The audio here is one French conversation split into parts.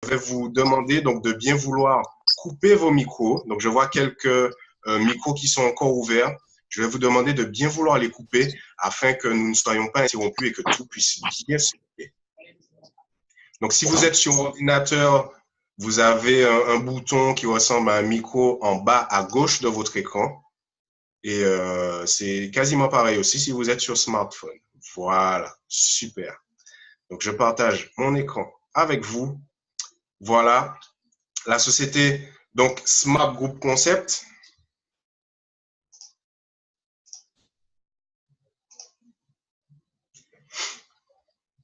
vais vous demander donc de bien vouloir couper vos micros. Donc, je vois quelques micros qui sont encore ouverts. Je vais vous demander de bien vouloir les couper afin que nous ne soyons pas interrompus et que tout puisse bien se couper. Donc, si vous êtes sur ordinateur, vous avez un bouton qui ressemble à un micro en bas à gauche de votre écran. Et c'est quasiment pareil aussi si vous êtes sur smartphone. Voilà, super. Donc, je partage mon écran avec vous. Voilà, la société, donc Smart Group Concept.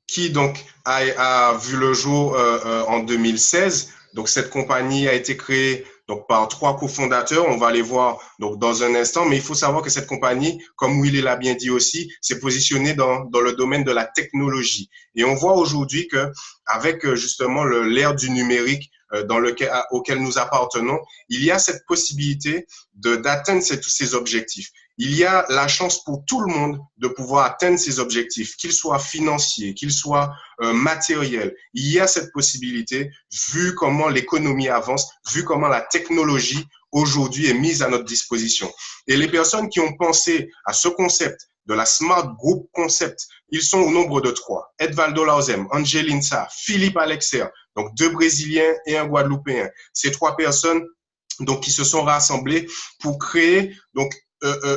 Qui donc a vu le jour en 2016. Donc, cette compagnie a été créée donc, par 3 cofondateurs. On va les voir donc, dans un instant. Mais il faut savoir que cette compagnie, comme Willy l'a bien dit aussi, s'est positionnée dans le domaine de la technologie. Et on voit aujourd'hui qu'avec justement l'ère du numérique auquel nous appartenons, il y a cette possibilité d'atteindre ces objectifs. Il y a la chance pour tout le monde de pouvoir atteindre ses objectifs, qu'ils soient financiers, qu'ils soient matériels. Il y a cette possibilité, vu comment l'économie avance, vu comment la technologie aujourd'hui est mise à notre disposition. Et les personnes qui ont pensé à ce concept de la Smart Group Concept, ils sont au nombre de 3. Edvaldo Lauzem, Angeline Sa, Philippe Alexer, donc 2 Brésiliens et un Guadeloupéen. Ces 3 personnes donc, qui se sont rassemblées pour créer donc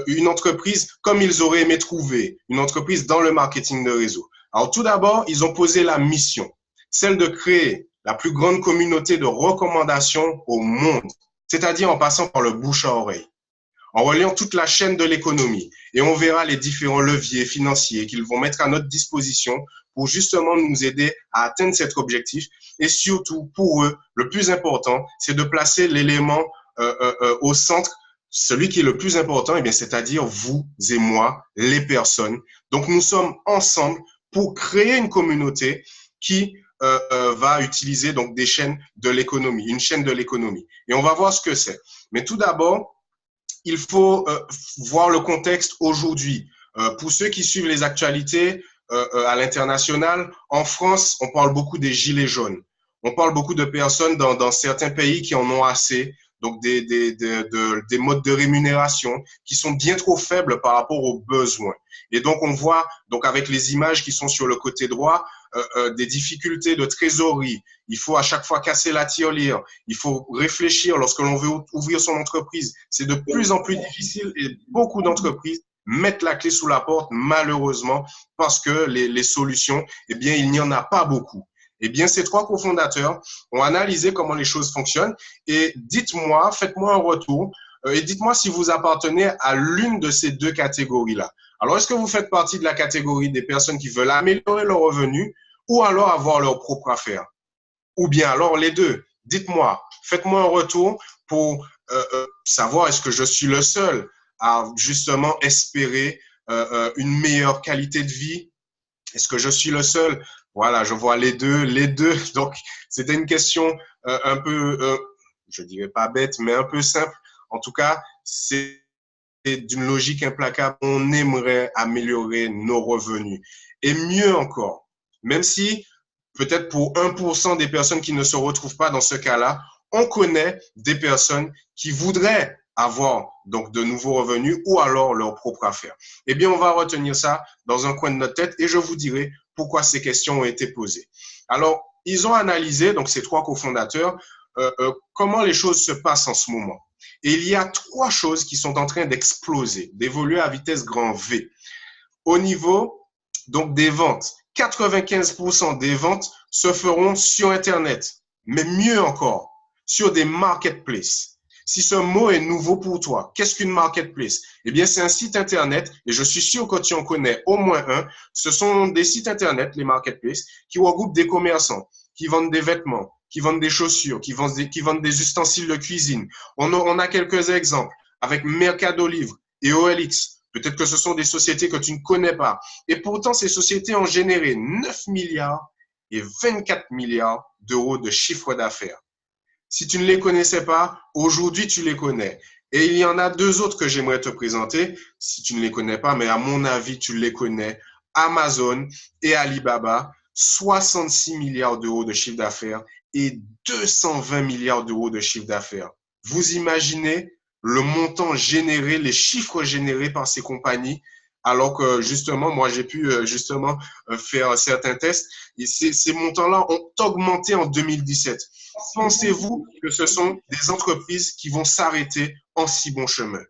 une entreprise comme ils auraient aimé trouver, une entreprise dans le marketing de réseau. Alors tout d'abord, ils ont posé la mission, celle de créer la plus grande communauté de recommandations au monde, c'est-à-dire en passant par le bouche à oreille, en reliant toute la chaîne de l'économie. Et on verra les différents leviers financiers qu'ils vont mettre à notre disposition pour justement nous aider à atteindre cet objectif. Et surtout, pour eux, le plus important, c'est de placer l'élément au centre. Celui qui est le plus important, c'est-à-dire vous et moi, les personnes. Donc, nous sommes ensemble pour créer une communauté qui va utiliser donc des chaînes de l'économie, une chaîne de l'économie. Et on va voir ce que c'est. Mais tout d'abord, il faut voir le contexte aujourd'hui. Pour ceux qui suivent les actualités à l'international, en France, on parle beaucoup des gilets jaunes. On parle beaucoup de personnes dans certains pays qui en ont assez, donc des modes de rémunération qui sont bien trop faibles par rapport aux besoins. Et donc, on voit donc avec les images qui sont sur le côté droit, des difficultés de trésorerie. Il faut à chaque fois casser la tirelire. Il faut réfléchir lorsque l'on veut ouvrir son entreprise. C'est de plus en plus difficile et beaucoup d'entreprises mettent la clé sous la porte, malheureusement, parce que les solutions, il n'y en a pas beaucoup. Ces 3 cofondateurs ont analysé comment les choses fonctionnent et dites-moi, faites-moi un retour et dites-moi si vous appartenez à l'une de ces 2 catégories-là. Alors, est-ce que vous faites partie de la catégorie des personnes qui veulent améliorer leurs revenus ou alors avoir leur propre affaire? Ou bien alors les 2? Dites-moi, faites-moi un retour pour savoir est-ce que je suis le seul à justement espérer une meilleure qualité de vie? Est-ce que je suis le seul? Voilà, je vois les deux. Donc, c'était une question un peu, je dirais pas bête, mais un peu simple. En tout cas, c'est d'une logique implacable. On aimerait améliorer nos revenus. Et mieux encore, même si peut-être pour 1% des personnes qui ne se retrouvent pas dans ce cas-là, on connaît des personnes qui voudraient avoir donc de nouveaux revenus ou alors leur propre affaire. On va retenir ça dans un coin de notre tête et je vous dirai pourquoi ces questions ont été posées. Alors, ils ont analysé, donc ces 3 cofondateurs, comment les choses se passent en ce moment. Et il y a 3 choses qui sont en train d'exploser, d'évoluer à vitesse grand V. Au niveau donc des ventes, 95% des ventes se feront sur Internet, mais mieux encore, sur des marketplaces. Si ce mot est nouveau pour toi, qu'est-ce qu'une marketplace? C'est un site Internet, et je suis sûr que tu en connais au moins un. Ce sont des sites Internet, les marketplaces, qui regroupent des commerçants, qui vendent des vêtements, qui vendent des chaussures, qui vendent des ustensiles de cuisine. On a quelques exemples avec Mercado Livre et OLX. Peut-être que ce sont des sociétés que tu ne connais pas. Et pourtant, ces sociétés ont généré 9 milliards et 24 milliards d'euros de chiffre d'affaires. Si tu ne les connaissais pas, aujourd'hui, tu les connais. Et il y en a 2 autres que j'aimerais te présenter, si tu ne les connais pas, mais à mon avis, tu les connais. Amazon et Alibaba, 66 milliards d'euros de chiffre d'affaires et 220 milliards d'euros de chiffre d'affaires. Vous imaginez le montant généré, les chiffres générés par ces compagnies, alors que justement, moi, j'ai pu justement faire certains tests. Et ces montants-là ont augmenté en 2017. Pensez-vous que ce sont des entreprises qui vont s'arrêter en si bon chemin?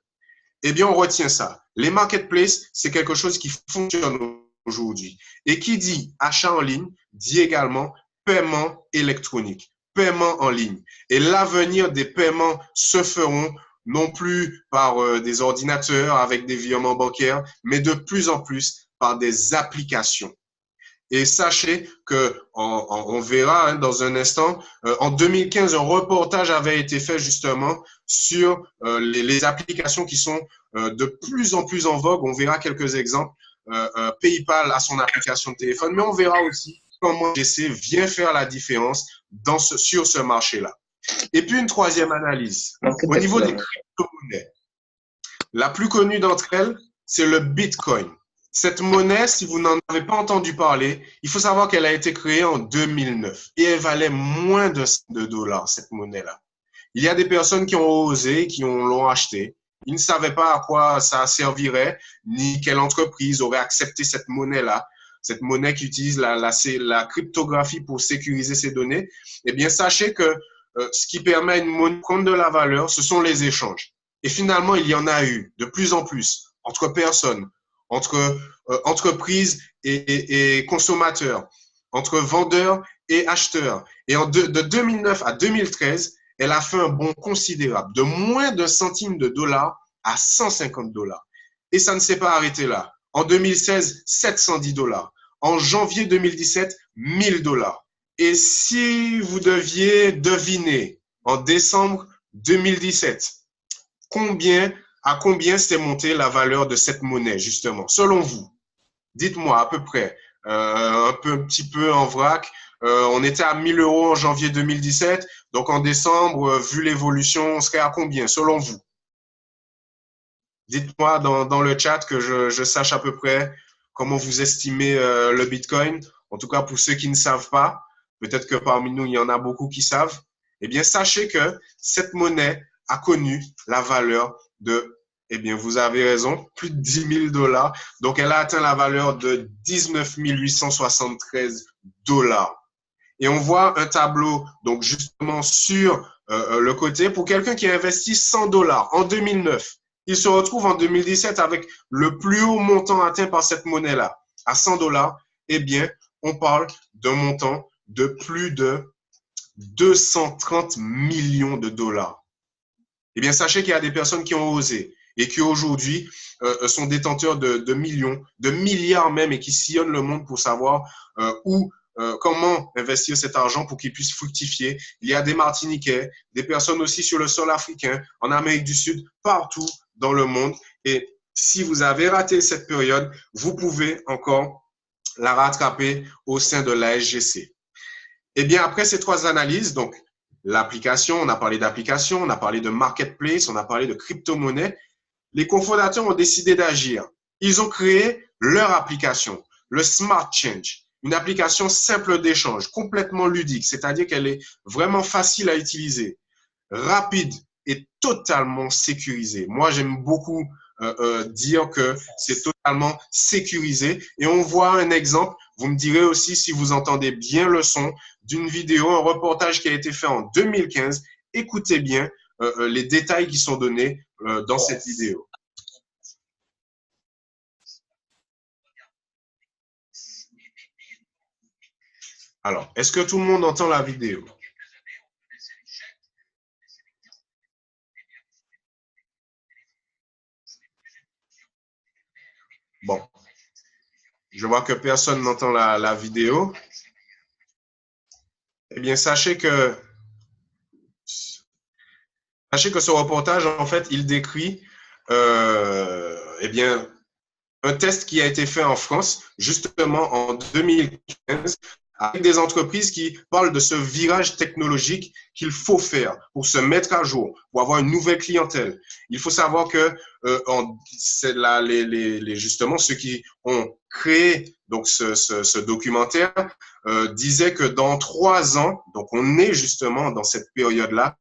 Eh bien, on retient ça. Les marketplaces, c'est quelque chose qui fonctionne aujourd'hui. Et qui dit achat en ligne, dit également paiement électronique, paiement en ligne. Et l'avenir des paiements se feront non plus par des ordinateurs avec des virements bancaires, mais de plus en plus par des applications. Et sachez que on verra dans un instant, en 2015, un reportage avait été fait justement sur les applications qui sont de plus en plus en vogue. On verra quelques exemples. PayPal a son application de téléphone, mais on verra aussi comment GC vient faire la différence sur ce marché-là. Et puis une troisième analyse. Au niveau des crypto-monnaies, la plus connue d'entre elles, c'est le Bitcoin. Cette monnaie, si vous n'en avez pas entendu parler, il faut savoir qu'elle a été créée en 2009 et elle valait moins de $, cette monnaie-là. Il y a des personnes qui ont osé, qui l'ont acheté. Ils ne savaient pas à quoi ça servirait, ni quelle entreprise aurait accepté cette monnaie-là, cette monnaie qui utilise la cryptographie pour sécuriser ses données. Eh bien, sachez que ce qui permet à une monnaie de prendre de la valeur, ce sont les échanges. Et finalement, il y en a eu de plus en plus entre personnes, entre entreprises et consommateurs, entre vendeurs et acheteurs. Et de 2009 à 2013, elle a fait un bond considérable, de moins de centimes de dollars à 150 $. Et ça ne s'est pas arrêté là. En 2016, 710 $. En janvier 2017, 1000 $. Et si vous deviez deviner, en décembre 2017, à combien s'est montée la valeur de cette monnaie, justement, selon vous? Dites-moi à peu près, un petit peu en vrac. On était à 1000 € en janvier 2017. Donc, en décembre, vu l'évolution, on serait à combien, selon vous? Dites-moi dans le chat que je sache à peu près comment vous estimez le Bitcoin. En tout cas, pour ceux qui ne savent pas, peut-être que parmi nous, il y en a beaucoup qui savent. Eh bien, sachez que cette monnaie a connu la valeur de, eh bien, vous avez raison, plus de 10 000 $. Donc, elle a atteint la valeur de 19 873 $. Et on voit un tableau, donc justement sur le côté, pour quelqu'un qui a investi 100 $ en 2009, il se retrouve en 2017 avec le plus haut montant atteint par cette monnaie-là, à 100 $. Eh bien, on parle d'un montant de plus de 230 millions de dollars. Eh bien, sachez qu'il y a des personnes qui ont osé et qui aujourd'hui sont détenteurs de millions, de milliards même, et qui sillonnent le monde pour savoir comment investir cet argent pour qu'il puisse fructifier. Il y a des Martiniquais, des personnes aussi sur le sol africain, en Amérique du Sud, partout dans le monde. Et si vous avez raté cette période, vous pouvez encore la rattraper au sein de la SGC. Eh bien, après ces trois analyses, donc l'application, on a parlé d'application, on a parlé de marketplace, on a parlé de crypto-monnaie, les cofondateurs ont décidé d'agir. Ils ont créé leur application, le Smart Change, une application simple d'échange, complètement ludique, c'est-à-dire qu'elle est vraiment facile à utiliser, rapide et totalement sécurisée. Moi, j'aime beaucoup dire que c'est totalement sécurisé. Et on voit un exemple, vous me direz aussi si vous entendez bien le son, d'une vidéo, un reportage qui a été fait en 2015. Écoutez bien les détails qui sont donnés dans cette vidéo. Alors, est-ce que tout le monde entend la vidéo? Bon, je vois que personne n'entend la vidéo. Eh bien, sachez que ce reportage, en fait, il décrit eh bien, un test qui a été fait en France, justement en 2015, avec des entreprises qui parlent de ce virage technologique qu'il faut faire pour se mettre à jour, pour avoir une nouvelle clientèle. Il faut savoir que c'est là, justement, ceux qui ont créé donc ce documentaire, disait que dans 3 ans, donc on est justement dans cette période-là,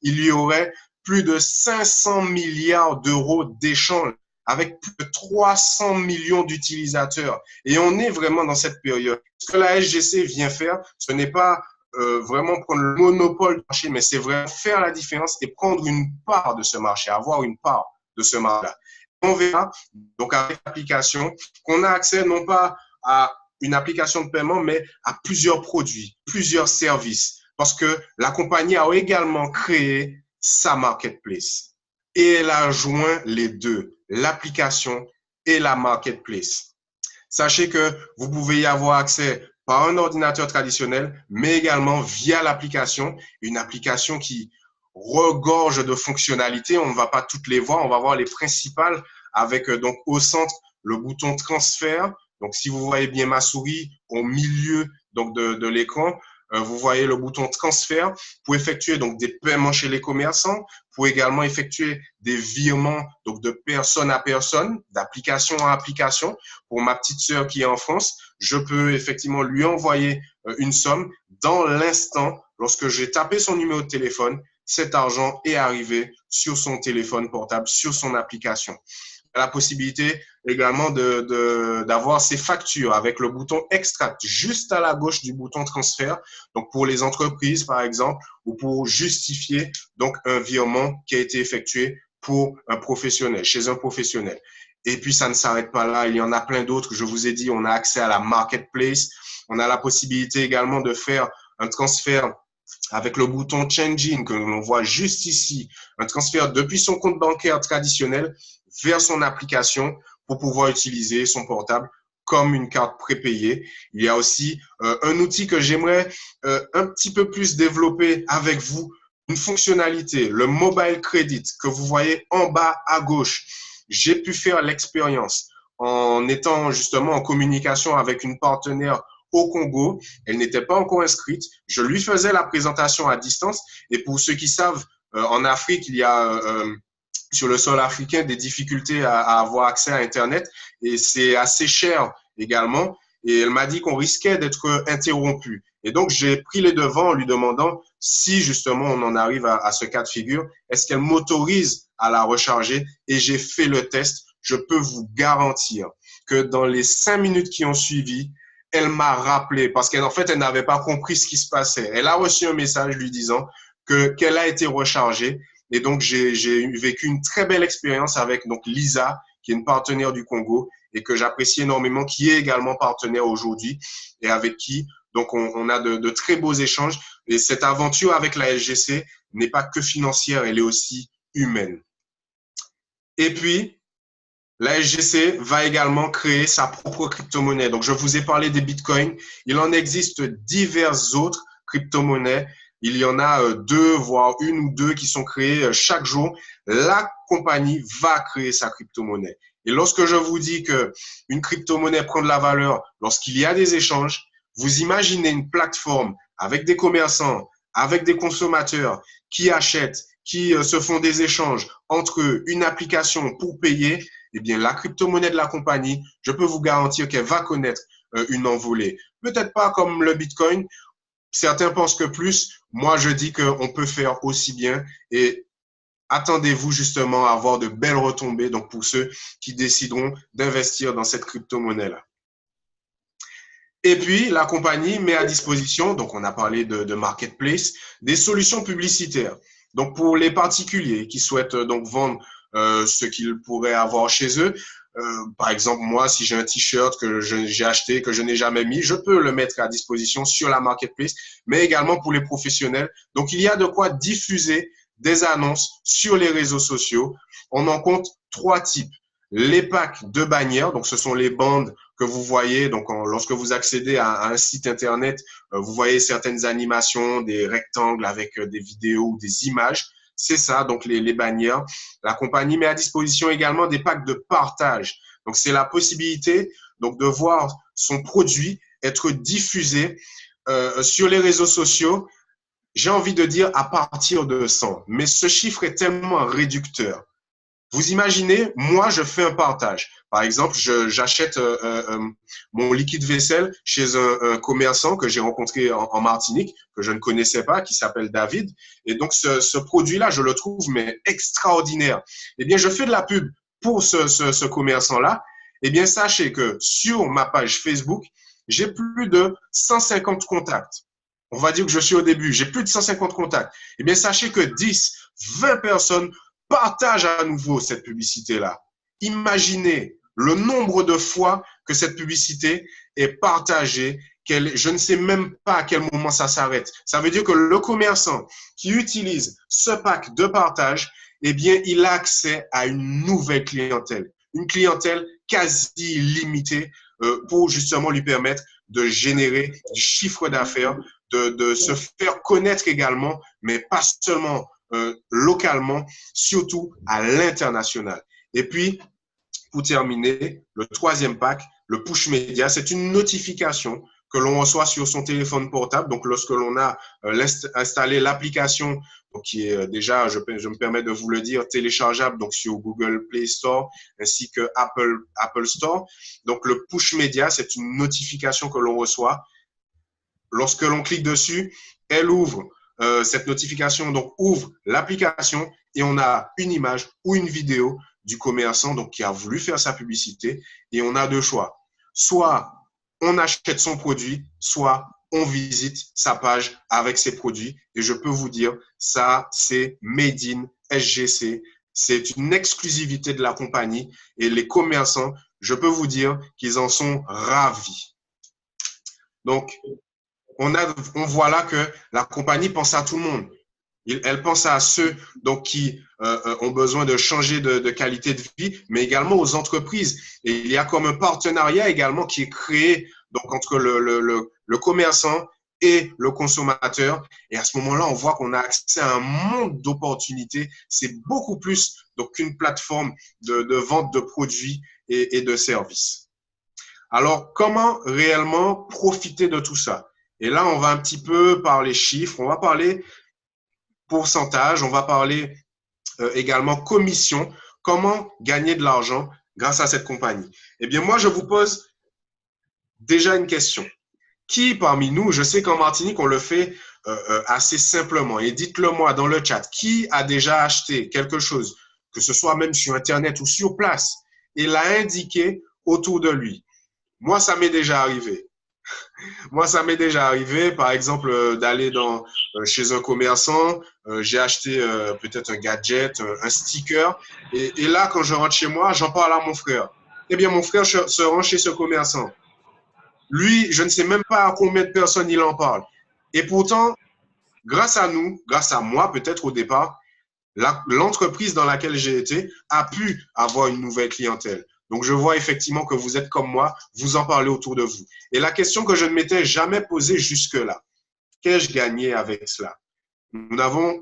il y aurait plus de 500 milliards d'euros d'échanges avec plus de 300 millions d'utilisateurs. Et on est vraiment dans cette période. Ce que la SGC vient faire, ce n'est pas vraiment prendre le monopole du marché, mais c'est vraiment faire la différence et prendre une part de ce marché, avoir une part de ce marché-là. On verra, donc avec l'application, qu'on a accès non pas à une application de paiement, mais à plusieurs produits, plusieurs services, parce que la compagnie a également créé sa marketplace et elle a joint les deux, l'application et la marketplace. Sachez que vous pouvez y avoir accès par un ordinateur traditionnel, mais également via l'application, une application qui regorge de fonctionnalités. On ne va pas toutes les voir, on va voir les principales avec donc au centre le bouton transfert. Donc, si vous voyez bien ma souris au milieu donc de l'écran, vous voyez le bouton transfert pour effectuer donc des paiements chez les commerçants, pour également effectuer des virements donc de personne à personne, d'application à application. Pour ma petite sœur qui est en France, je peux effectivement lui envoyer une somme dans l'instant. Lorsque j'ai tapé son numéro de téléphone, cet argent est arrivé sur son téléphone portable, sur son application. La possibilité également d'avoir ses factures avec le bouton extract juste à la gauche du bouton transfert. Donc, pour les entreprises, par exemple, ou pour justifier donc un virement qui a été effectué pour un professionnel, chez un professionnel. Et puis, ça ne s'arrête pas là. Il y en a plein d'autres. Je vous ai dit, on a accès à la marketplace. On a la possibilité également de faire un transfert avec le bouton Changing que l'on voit juste ici, un transfert depuis son compte bancaire traditionnel vers son application pour pouvoir utiliser son portable comme une carte prépayée. Il y a aussi un outil que j'aimerais un petit peu plus développer avec vous, une fonctionnalité, le Mobile Credit que vous voyez en bas à gauche. J'ai pu faire l'expérience en étant justement en communication avec une partenaire au Congo. Elle n'était pas encore inscrite. Je lui faisais la présentation à distance. Et pour ceux qui savent, en Afrique, il y a sur le sol africain des difficultés à avoir accès à Internet et c'est assez cher également. Et elle m'a dit qu'on risquait d'être interrompu. Et donc, j'ai pris les devants en lui demandant si justement on en arrive à ce cas de figure, est-ce qu'elle m'autorise à la recharger? Et j'ai fait le test. Je peux vous garantir que dans les 5 minutes qui ont suivi, elle m'a rappelé parce qu'en fait, elle n'avait pas compris ce qui se passait. Elle a reçu un message lui disant qu'elle a été rechargée. Et donc, j'ai vécu une très belle expérience avec donc Lisa, qui est une partenaire du Congo et que j'apprécie énormément, qui est également partenaire aujourd'hui et avec qui donc on a de très beaux échanges. Et cette aventure avec la SGC n'est pas que financière, elle est aussi humaine. Et puis, la SGC va également créer sa propre crypto-monnaie. Donc, je vous ai parlé des bitcoins. Il en existe diverses autres crypto-monnaies. Il y en a 2, voire 1 ou 2 qui sont créées chaque jour. La compagnie va créer sa crypto-monnaie. Et lorsque je vous dis qu'une crypto-monnaie prend de la valeur lorsqu'il y a des échanges, vous imaginez une plateforme avec des commerçants, avec des consommateurs qui achètent, qui se font des échanges entre eux, une application pour payer. Eh bien, la crypto-monnaie de la compagnie, je peux vous garantir qu'elle va connaître une envolée. Peut-être pas comme le Bitcoin. Certains pensent que plus. Moi, je dis qu'on peut faire aussi bien. Et attendez-vous justement à avoir de belles retombées donc pour ceux qui décideront d'investir dans cette crypto-monnaie-là. Et puis, la compagnie met à disposition, donc on a parlé de marketplace, des solutions publicitaires. Donc, pour les particuliers qui souhaitent donc vendre ce qu'ils pourraient avoir chez eux, par exemple, moi, si j'ai un t-shirt que j'ai acheté, que je n'ai jamais mis, je peux le mettre à disposition sur la marketplace, mais également pour les professionnels. Donc, il y a de quoi diffuser des annonces sur les réseaux sociaux. On en compte 3 types. Les packs de bannières, donc ce sont les bandes que vous voyez. Donc, lorsque vous accédez à un site internet, vous voyez certaines animations, des rectangles avec des vidéos ou des images. C'est ça, donc les bannières. La compagnie met à disposition également des packs de partage. Donc, c'est la possibilité donc de voir son produit être diffusé sur les réseaux sociaux. J'ai envie de dire à partir de 100, mais ce chiffre est tellement réducteur Vous imaginez, moi, je fais un partage. Par exemple, j'achète mon liquide vaisselle chez un commerçant que j'ai rencontré en Martinique, que je ne connaissais pas, qui s'appelle David. Et donc, ce produit-là, je le trouve mais extraordinaire. Eh bien, je fais de la pub pour ce commerçant-là. Eh bien, sachez que sur ma page Facebook, j'ai plus de 150 contacts. On va dire que je suis au début, j'ai plus de 150 contacts. Eh bien, sachez que 10, 20 personnes partagent à nouveau cette publicité-là. Imaginez le nombre de fois que cette publicité est partagée, je ne sais même pas à quel moment ça s'arrête. Ça veut dire que le commerçant qui utilise ce pack de partage, eh bien, il a accès à une nouvelle clientèle, une clientèle quasi illimitée pour justement lui permettre de générer du chiffre d'affaires, de se faire connaître également, mais pas seulement localement, surtout à l'international. Et puis, pour terminer, le troisième pack, le push média, c'est une notification que l'on reçoit sur son téléphone portable. Donc, lorsque l'on a installé l'application, qui est déjà, je me permets de vous le dire, téléchargeable donc sur Google Play Store ainsi que Apple Store. Donc, le push média, c'est une notification que l'on reçoit. Lorsque l'on clique dessus, elle ouvre cette notification, donc ouvre l'application et on a une image ou une vidéo du commerçant donc qui a voulu faire sa publicité et on a deux choix. Soit on achète son produit, soit on visite sa page avec ses produits. Et je peux vous dire, ça, c'est Made in SGC. C'est une exclusivité de la compagnie et les commerçants, je peux vous dire qu'ils en sont ravis. Donc, on voit là que la compagnie pense à tout le monde. Elle pense à ceux donc, qui ont besoin de changer de qualité de vie, mais également aux entreprises. Et il y a comme un partenariat également qui est créé donc, entre le commerçant et le consommateur. Et à ce moment-là, on voit qu'on a accès à un monde d'opportunités. C'est beaucoup plus donc, qu'une plateforme de vente de produits et de services. Alors, comment réellement profiter de tout ça? Et là, on va un petit peu parler chiffres, on va parler pourcentage, on va parler également commission, comment gagner de l'argent grâce à cette compagnie. Eh bien, moi, je vous pose déjà une question. Qui parmi nous, je sais qu'en Martinique, on le fait assez simplement, et dites-le moi dans le chat, qui a déjà acheté quelque chose, que ce soit même sur Internet ou sur place, et l'a indiqué autour de lui? Moi, ça m'est déjà arrivé. Moi, ça m'est déjà arrivé, par exemple, d'aller chez un commerçant, j'ai acheté peut-être un gadget, un sticker, et là, quand je rentre chez moi, j'en parle à mon frère. Eh bien, mon frère se rend chez ce commerçant. Lui, je ne sais même pas à combien de personnes il en parle. Et pourtant, grâce à nous, grâce à moi peut-être au départ, l'entreprise dans laquelle j'ai été a pu avoir une nouvelle clientèle. Donc, je vois effectivement que vous êtes comme moi, vous en parlez autour de vous. Et la question que je ne m'étais jamais posée jusque-là, qu'ai-je gagné avec cela? Nous n'avons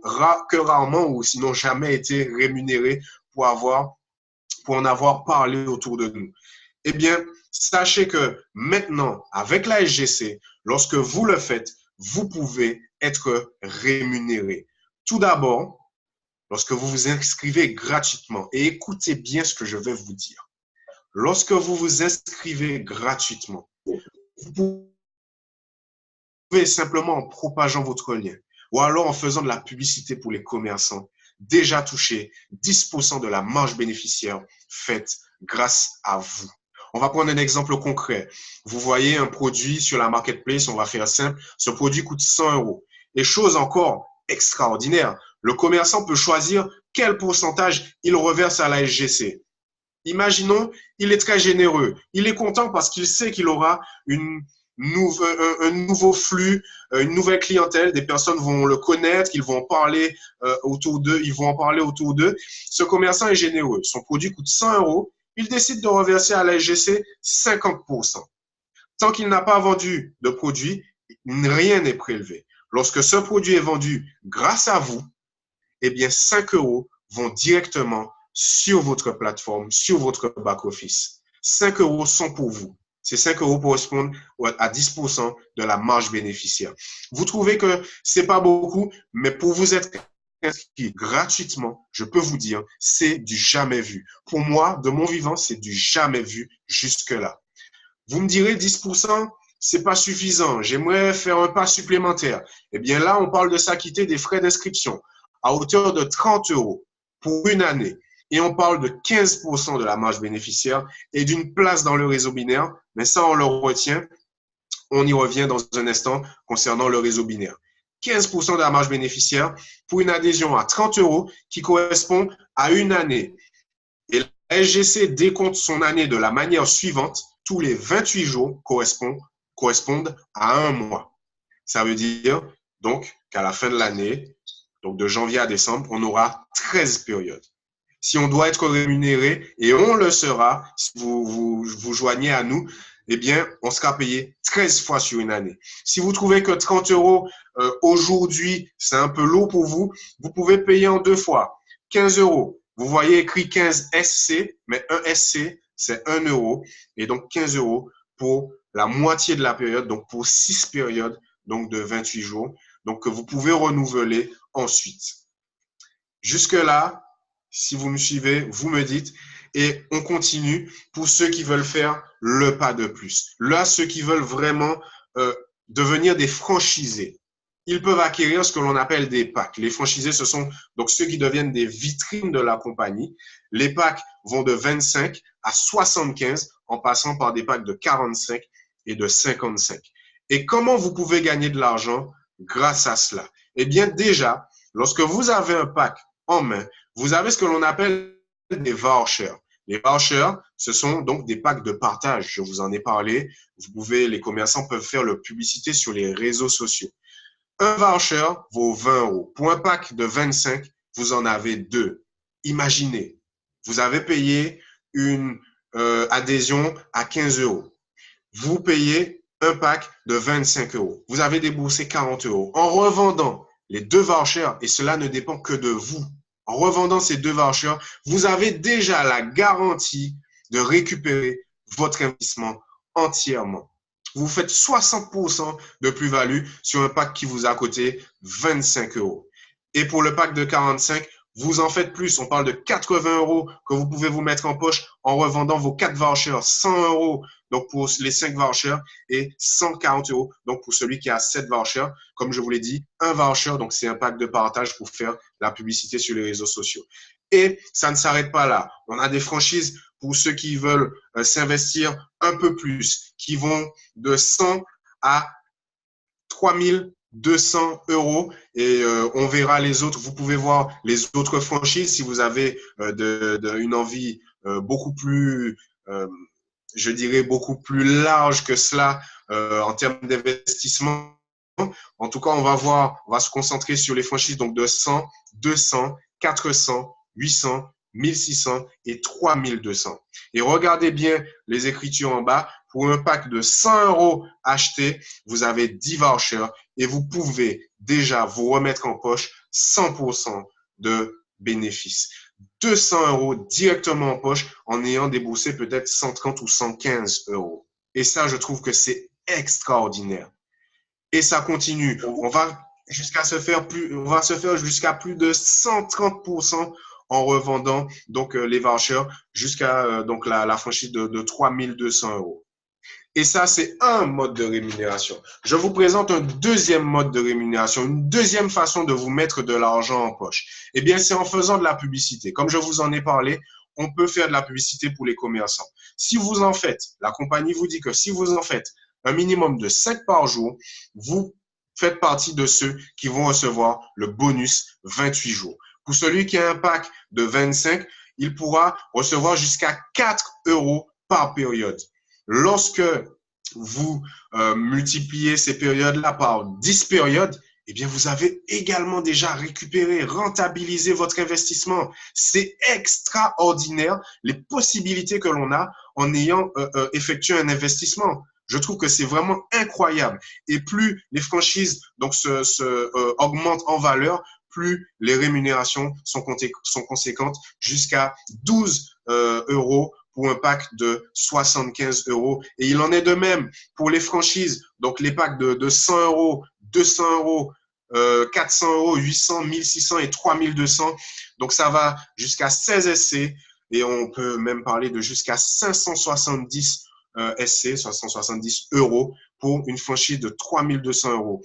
que rarement ou sinon jamais été rémunérés pour en avoir parlé autour de nous. Eh bien, sachez que maintenant, avec la SGC, lorsque vous le faites, vous pouvez être rémunéré. Tout d'abord, lorsque vous vous inscrivez gratuitement, et écoutez bien ce que je vais vous dire. Lorsque vous vous inscrivez gratuitement, vous pouvez simplement en propageant votre lien ou alors en faisant de la publicité pour les commerçants, déjà toucher 10% de la marge bénéficiaire faite grâce à vous. On va prendre un exemple concret. Vous voyez un produit sur la marketplace, on va faire simple. Ce produit coûte 100 €. Et chose encore extraordinaire, le commerçant peut choisir quel pourcentage il reverse à la SGC. Imaginons, il est très généreux. Il est content parce qu'il sait qu'il aura un nouveau flux, une nouvelle clientèle. Des personnes vont le connaître, ils vont en parler autour d'eux. Ce commerçant est généreux. Son produit coûte 100 €. Il décide de reverser à la SGC 50%. Tant qu'il n'a pas vendu de produit, rien n'est prélevé. Lorsque ce produit est vendu grâce à vous, eh bien 5 € vont directement sur votre plateforme, sur votre back-office. 5 € sont pour vous. Ces 5 € correspondent à 10% de la marge bénéficiaire. Vous trouvez que ce n'est pas beaucoup, mais pour vous être inscrit gratuitement, je peux vous dire, c'est du jamais vu. Pour moi, de mon vivant, c'est du jamais vu jusque-là. Vous me direz 10%, c'est pas suffisant. J'aimerais faire un pas supplémentaire. Eh bien là, on parle de s'acquitter des frais d'inscription à hauteur de 30 € pour une année. Et on parle de 15% de la marge bénéficiaire et d'une place dans le réseau binaire. Mais ça, on le retient. On y revient dans un instant concernant le réseau binaire. 15% de la marge bénéficiaire pour une adhésion à 30 € qui correspond à une année. Et la SGC décompte son année de la manière suivante. Tous les 28 jours correspondent à un mois. Ça veut dire donc qu'à la fin de l'année, donc de janvier à décembre, on aura 13 périodes. Si on doit être rémunéré, et on le sera, si vous joignez à nous, eh bien, on sera payé 13 fois sur une année. Si vous trouvez que 30 € aujourd'hui, c'est un peu lourd pour vous, vous pouvez payer en 2 fois. 15 €. Vous voyez écrit 15 SC, mais un SC, c'est 1 €. Et donc, 15 € pour la moitié de la période, donc pour 6 périodes, donc de 28 jours, donc que vous pouvez renouveler ensuite. Jusque-là, si vous me suivez, vous me dites, et on continue pour ceux qui veulent faire le pas de plus. Là, ceux qui veulent vraiment devenir des franchisés, ils peuvent acquérir ce que l'on appelle des packs. Les franchisés, ce sont donc ceux qui deviennent des vitrines de la compagnie. Les packs vont de 25 à 75 en passant par des packs de 45 et de 55. Et comment vous pouvez gagner de l'argent grâce à cela? Eh bien, déjà, lorsque vous avez un pack en main, vous avez ce que l'on appelle des vouchers. Les vouchers, ce sont donc des packs de partage. Je vous en ai parlé. Les commerçants peuvent faire leur publicité sur les réseaux sociaux. Un voucher vaut 20 €. Pour un pack de 25, vous en avez 2. Imaginez, vous avez payé une adhésion à 15 €. Vous payez un pack de 25 €. Vous avez déboursé 40 €. En revendant les 2 vouchers, et cela ne dépend que de vous, en revendant ces 2 vouchers, vous avez déjà la garantie de récupérer votre investissement entièrement. Vous faites 60% de plus-value sur un pack qui vous a coûté 25 €. Et pour le pack de 45, vous en faites plus. On parle de 80 € que vous pouvez vous mettre en poche en revendant vos 4 vouchers. 100 € donc pour les 5 vouchers et 140 € donc pour celui qui a 7 vouchers. Comme je vous l'ai dit, un voucher, donc c'est un pack de partage pour faire la publicité sur les réseaux sociaux. Et ça ne s'arrête pas là. On a des franchises pour ceux qui veulent s'investir un peu plus, qui vont de 100 à 3200 € et on verra les autres. Vous pouvez voir les autres franchises si vous avez une envie beaucoup plus, je dirais, beaucoup plus large que cela en termes d'investissement. En tout cas, on va se concentrer sur les franchises donc de 100, 200, 400, 800, 1600 et 3200. Et regardez bien les écritures en bas. Pour un pack de 100 € acheté, vous avez 10 vouchers et vous pouvez déjà vous remettre en poche 100% de bénéfices. 200 € directement en poche en ayant déboursé peut-être 130 ou 115 €. Et ça, je trouve que c'est extraordinaire. Et ça continue. On va se faire jusqu'à plus de 130% en revendant donc les vouchers jusqu'à donc la franchise de 3200 €. Et ça, c'est un mode de rémunération. Je vous présente un deuxième mode de rémunération, une deuxième façon de vous mettre de l'argent en poche. Eh bien, c'est en faisant de la publicité. Comme je vous en ai parlé, on peut faire de la publicité pour les commerçants. Si vous en faites, la compagnie vous dit que si vous en faites un minimum de 5 par jour, vous faites partie de ceux qui vont recevoir le bonus 28 jours. Pour celui qui a un pack de 25, il pourra recevoir jusqu'à 4 € par période. Lorsque vous multipliez ces périodes-là par 10 périodes, eh bien, vous avez également déjà récupéré, rentabilisé votre investissement. C'est extraordinaire les possibilités que l'on a en ayant effectué un investissement. Je trouve que c'est vraiment incroyable. Et plus les franchises donc, augmentent en valeur, plus les rémunérations sont conséquentes, jusqu'à 12 € pour un pack de 75 €. Et il en est de même pour les franchises. Donc, les packs de 100 €, 200 €, 400 euros, 800, 1600 et 3200. Donc, ça va jusqu'à 16 SC et on peut même parler de jusqu'à 570 SC, 570 euros pour une franchise de 3200 euros.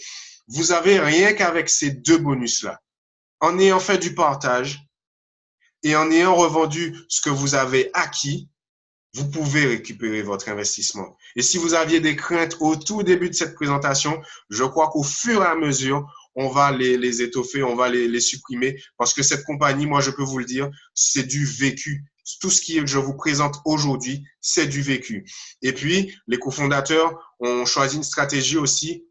Vous avez rien qu'avec ces deux bonus-là, en ayant fait du partage et en ayant revendu ce que vous avez acquis, vous pouvez récupérer votre investissement. Et si vous aviez des craintes au tout début de cette présentation, je crois qu'au fur et à mesure, on va les étoffer, on va les supprimer parce que cette compagnie, moi, je peux vous le dire, c'est du vécu. Tout ce que je vous présente aujourd'hui, c'est du vécu. Et puis, les cofondateurs ont choisi une stratégie aussi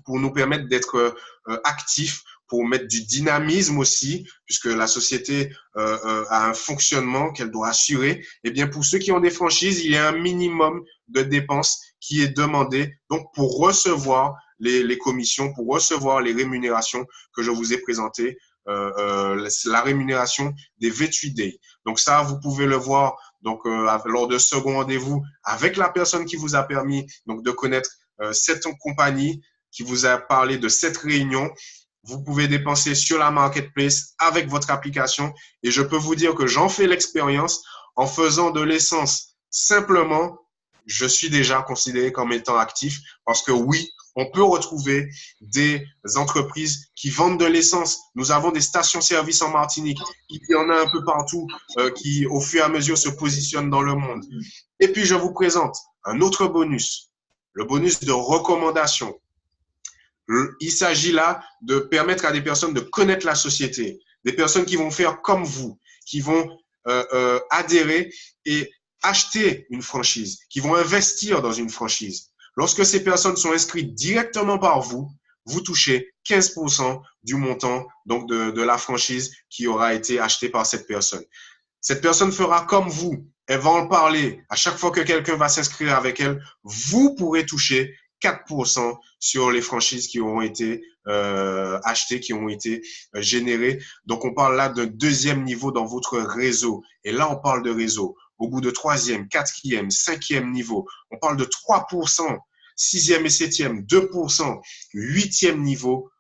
pour nous permettre d'être actifs, pour mettre du dynamisme aussi, puisque la société a un fonctionnement qu'elle doit assurer. Eh bien, pour ceux qui ont des franchises, il y a un minimum de dépenses qui est demandé. Donc, pour recevoir les commissions, pour recevoir les rémunérations que je vous ai présentées, la rémunération des 28 days. Donc, ça, vous pouvez le voir donc lors de second rendez-vous avec la personne qui vous a permis donc de connaître cette compagnie, qui vous a parlé de cette réunion. Vous pouvez dépenser sur la marketplace avec votre application et je peux vous dire que j'en fais l'expérience en faisant de l'essence. Simplement, je suis déjà considéré comme étant actif parce que oui, on peut retrouver des entreprises qui vendent de l'essence. Nous avons des stations-service en Martinique. Il y en a un peu partout qui, au fur et à mesure, se positionnent dans le monde. Et puis, je vous présente un autre bonus, le bonus de recommandation. Il s'agit là de permettre à des personnes de connaître la société, des personnes qui vont faire comme vous, qui vont adhérer et acheter une franchise, qui vont investir dans une franchise. Lorsque ces personnes sont inscrites directement par vous, vous touchez 15% du montant donc de la franchise qui aura été achetée par cette personne. Cette personne fera comme vous, elle va en parler. À chaque fois que quelqu'un va s'inscrire avec elle, vous pourrez toucher 4% sur les franchises qui auront été achetées, qui ont été générées. Donc, on parle là d'un deuxième niveau dans votre réseau. Et là, on parle de réseau. Au bout de troisième, quatrième, cinquième niveau, on parle de 3%, sixième et septième, 2%, huitième niveau,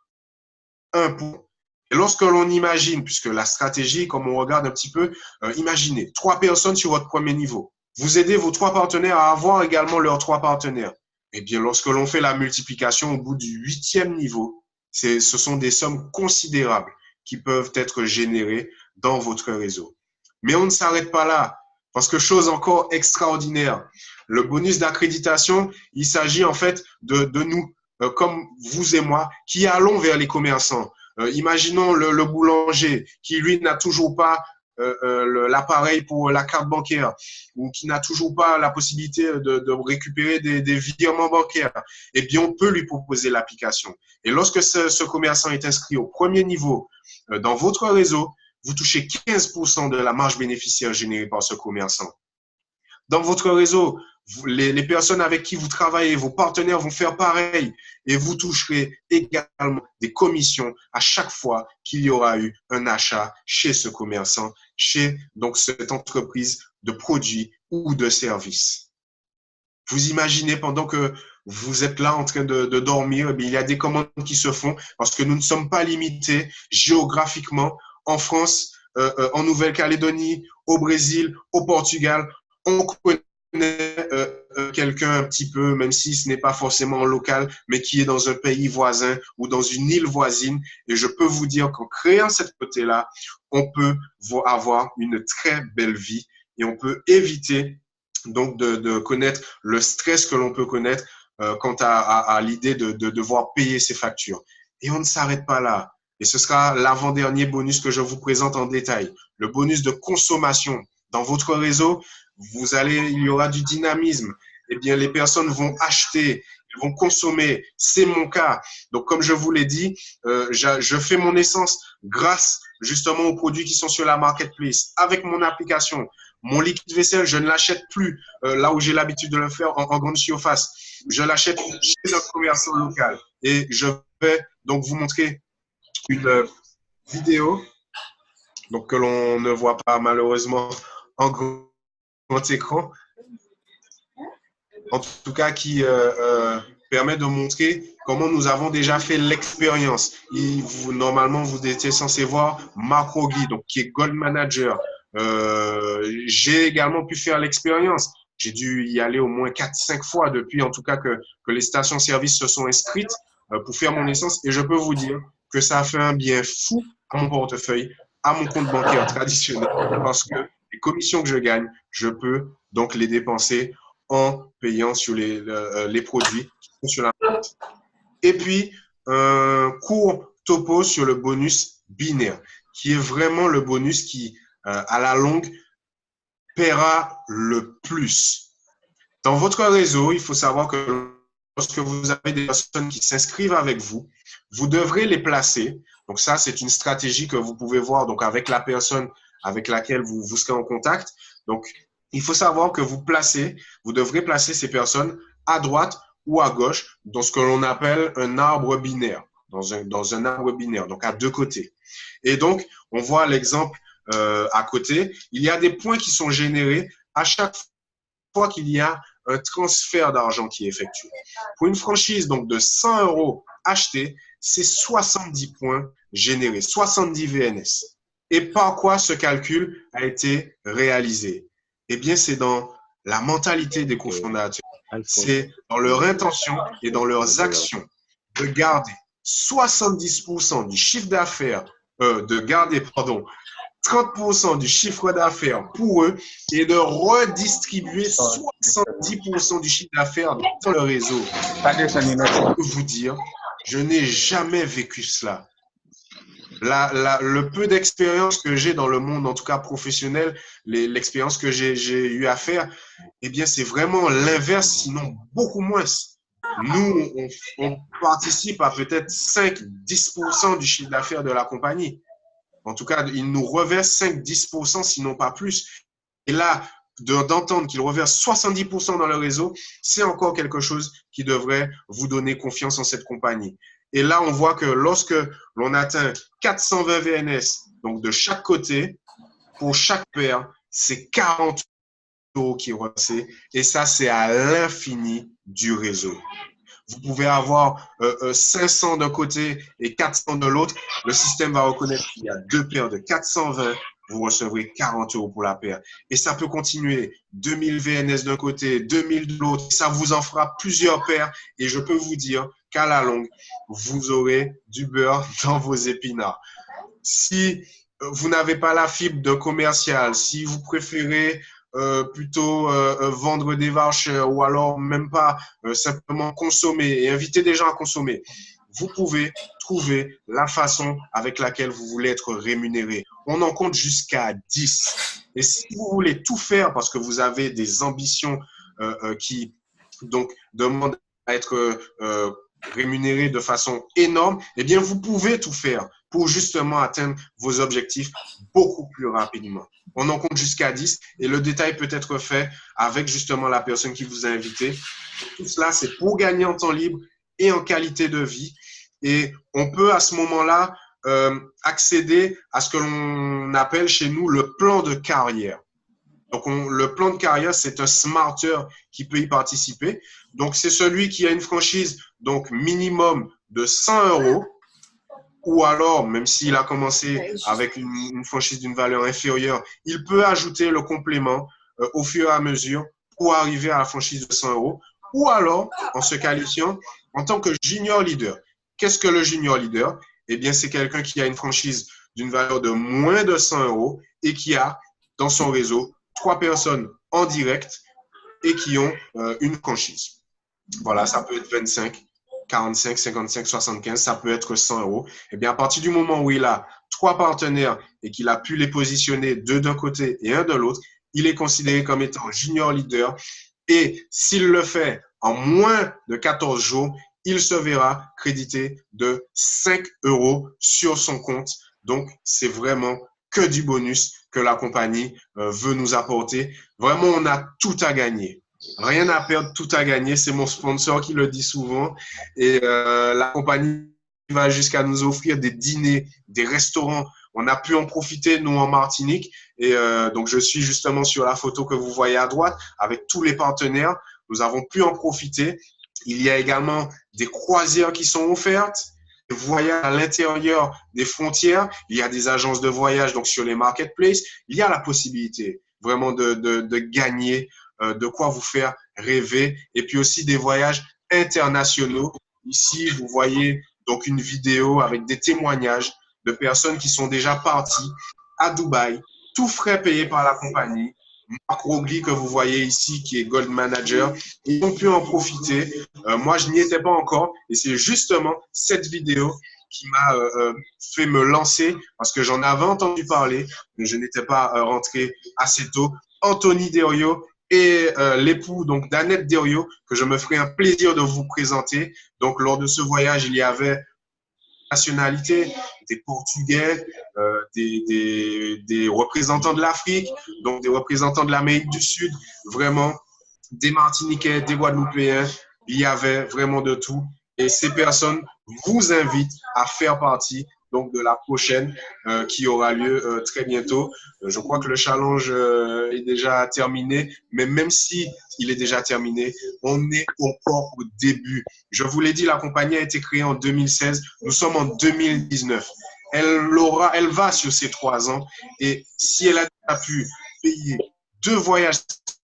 1%. Et lorsque l'on imagine, puisque la stratégie, comme on regarde un petit peu, imaginez 3 personnes sur votre premier niveau. Vous aidez vos 3 partenaires à avoir également leurs 3 partenaires. Eh bien, lorsque l'on fait la multiplication au bout du 8e niveau, ce sont des sommes considérables qui peuvent être générées dans votre réseau. Mais on ne s'arrête pas là, parce que chose encore extraordinaire, le bonus d'accréditation, il s'agit en fait de nous, comme vous et moi, qui allons vers les commerçants. Imaginons le boulanger qui, lui, n'a toujours pas l'appareil pour la carte bancaire ou qui n'a toujours pas la possibilité de récupérer des virements bancaires. Eh bien, on peut lui proposer l'application. Et lorsque ce commerçant est inscrit au premier niveau dans votre réseau, vous touchez 15% de la marge bénéficiaire générée par ce commerçant. Dans votre réseau, les personnes avec qui vous travaillez, vos partenaires vont faire pareil et vous toucherez également des commissions à chaque fois qu'il y aura eu un achat chez ce commerçant, chez donc cette entreprise de produits ou de services. Vous imaginez pendant que vous êtes là en train de dormir, il y a des commandes qui se font parce que nous ne sommes pas limités géographiquement en France, en Nouvelle-Calédonie, au Brésil, au Portugal. On connaît quelqu'un un petit peu, même si ce n'est pas forcément local, mais qui est dans un pays voisin ou dans une île voisine. Et je peux vous dire qu'en créant cette côté-là, on peut avoir une très belle vie et on peut éviter donc de connaître le stress que l'on peut connaître quant à l'idée de devoir payer ses factures. Et on ne s'arrête pas là. Et ce sera l'avant-dernier bonus que je vous présente en détail. Le bonus de consommation. Dans votre réseau, il y aura du dynamisme. Eh bien, les personnes vont acheter, elles vont consommer. C'est mon cas. Donc, comme je vous l'ai dit, je fais mon essence grâce justement aux produits qui sont sur la marketplace. Avec mon application, mon liquide vaisselle, je ne l'achète plus là où j'ai l'habitude de le faire en grande surface. Je l'achète chez un commerçant local. Et je vais donc vous montrer une vidéo donc que l'on ne voit pas malheureusement en grand écran, en tout cas qui permet de montrer comment nous avons déjà fait l'expérience. Normalement, vous étiez censé voir Marc Rogui, donc qui est Gold Manager. J'ai également pu faire l'expérience. J'ai dû y aller au moins 4-5 fois depuis, en tout cas, que les stations-service se sont inscrites pour faire mon essence. Et je peux vous dire que ça a fait un bien fou à mon portefeuille, à mon compte bancaire traditionnel, parce que les commissions que je gagne, je peux donc les dépenser en payant sur les produits qui sont sur la vente. Et puis, un court topo sur le bonus binaire, qui est vraiment le bonus qui, à la longue, paiera le plus. Dans votre réseau, il faut savoir que lorsque vous avez des personnes qui s'inscrivent avec vous, vous devrez les placer. Donc ça, c'est une stratégie que vous pouvez voir donc avec la personne avec laquelle vous serez en contact. Donc, il faut savoir que vous devrez placer ces personnes à droite ou à gauche dans ce que l'on appelle un arbre binaire, dans un arbre binaire, donc à deux côtés. Et donc, on voit l'exemple à côté. Il y a des points qui sont générés à chaque fois qu'il y a un transfert d'argent qui est effectué. Pour une franchise donc de 100 € achetée, c'est 70 points générés, 70 VNS. Et par quoi ce calcul a été réalisé? Eh bien, c'est dans la mentalité des cofondateurs. C'est dans leur intention et dans leurs actions de garder 70% du chiffre d'affaires, de garder, pardon, 30% du chiffre d'affaires pour eux et de redistribuer 70% du chiffre d'affaires dans le réseau. Je peux vous dire, je n'ai jamais vécu cela. Le peu d'expérience que j'ai dans le monde, en tout cas professionnel, l'expérience que j'ai eu à faire, eh bien, c'est vraiment l'inverse, sinon beaucoup moins. Nous, on participe à peut-être 5-10% du chiffre d'affaires de la compagnie. En tout cas, ils nous reversent 5-10%, sinon pas plus. Et là, d'entendre qu'ils reversent 70% dans le réseau, c'est encore quelque chose qui devrait vous donner confiance en cette compagnie. Et là, on voit que lorsque l'on atteint 420 VNS, donc de chaque côté, pour chaque paire, c'est 40 € qui est reversé. Et ça, c'est à l'infini du réseau. Vous pouvez avoir 500 d'un côté et 400 de l'autre. Le système va reconnaître qu'il y a deux paires de 420. Vous recevrez 40 € pour la paire. Et ça peut continuer. 2000 VNS d'un côté, 2000 de l'autre. Ça vous en fera plusieurs paires. Et je peux vous dire qu'à la longue, vous aurez du beurre dans vos épinards. Si vous n'avez pas la fibre de commercial, si vous préférez plutôt vendre des vouchers ou alors même pas simplement consommer et inviter des gens à consommer, vous pouvez trouver la façon avec laquelle vous voulez être rémunéré. On en compte jusqu'à 10. Et si vous voulez tout faire parce que vous avez des ambitions qui donc demandent à être rémunéré de façon énorme, eh bien, vous pouvez tout faire pour justement atteindre vos objectifs beaucoup plus rapidement. On en compte jusqu'à 10 et le détail peut être fait avec justement la personne qui vous a invité. Tout cela, c'est pour gagner en temps libre et en qualité de vie. Et on peut à ce moment-là accéder à ce que l'on appelle chez nous le plan de carrière. Donc, le plan de carrière, c'est un smarter qui peut y participer. Donc, c'est celui qui a une franchise donc minimum de 100 € ou alors, même s'il a commencé avec une franchise d'une valeur inférieure, il peut ajouter le complément au fur et à mesure pour arriver à la franchise de 100 € ou alors en se qualifiant en tant que junior leader. Qu'est-ce que le junior leader? Eh bien, c'est quelqu'un qui a une franchise d'une valeur de moins de 100 € et qui a dans son réseau 3 personnes en direct et qui ont une franchise. Voilà, ça peut être 25, 45, 55, 75, ça peut être 100 €. Eh bien, à partir du moment où il a 3 partenaires et qu'il a pu les positionner 2 d'un côté et 1 de l'autre, il est considéré comme étant junior leader. Et s'il le fait en moins de 14 jours, il se verra crédité de 5 € sur son compte. Donc, c'est vraiment que du bonus que la compagnie veut nous apporter. Vraiment, on a tout à gagner. Rien à perdre, tout à gagner. C'est mon sponsor qui le dit souvent. Et la compagnie va jusqu'à nous offrir des dîners, des restaurants. On a pu en profiter, nous, en Martinique. Et donc, je suis justement sur la photo que vous voyez à droite avec tous les partenaires. Nous avons pu en profiter. Il y a également des croisières qui sont offertes, des voyages à l'intérieur des frontières. Il y a des agences de voyage donc sur les marketplaces. Il y a la possibilité vraiment de gagner, de quoi vous faire rêver. Et puis aussi des voyages internationaux. Ici, vous voyez donc une vidéo avec des témoignages de personnes qui sont déjà parties à Dubaï, tout frais payé par la compagnie. Marc Rogli, que vous voyez ici, qui est Gold Manager, ils ont pu en profiter. Moi, je n'y étais pas encore et c'est justement cette vidéo qui m'a fait me lancer parce que j'en avais entendu parler, mais je n'étais pas rentré assez tôt. Anthony Derio et l'époux donc d'Annette Derio, que je me ferai un plaisir de vous présenter. Donc, lors de ce voyage, il y avait nationalités, des Portugais, des représentants de l'Afrique, donc des représentants de l'Amérique du Sud, vraiment des Martiniquais, des Guadeloupéens, il y avait vraiment de tout. Et ces personnes vous invitent à faire partie donc de la prochaine qui aura lieu très bientôt. Je crois que le challenge est déjà terminé, mais même si il est déjà terminé, on est encore au début. Je vous l'ai dit, la compagnie a été créée en 2016. Nous sommes en 2019. Elle va sur ces 3 ans et si elle a déjà pu payer 2 voyages,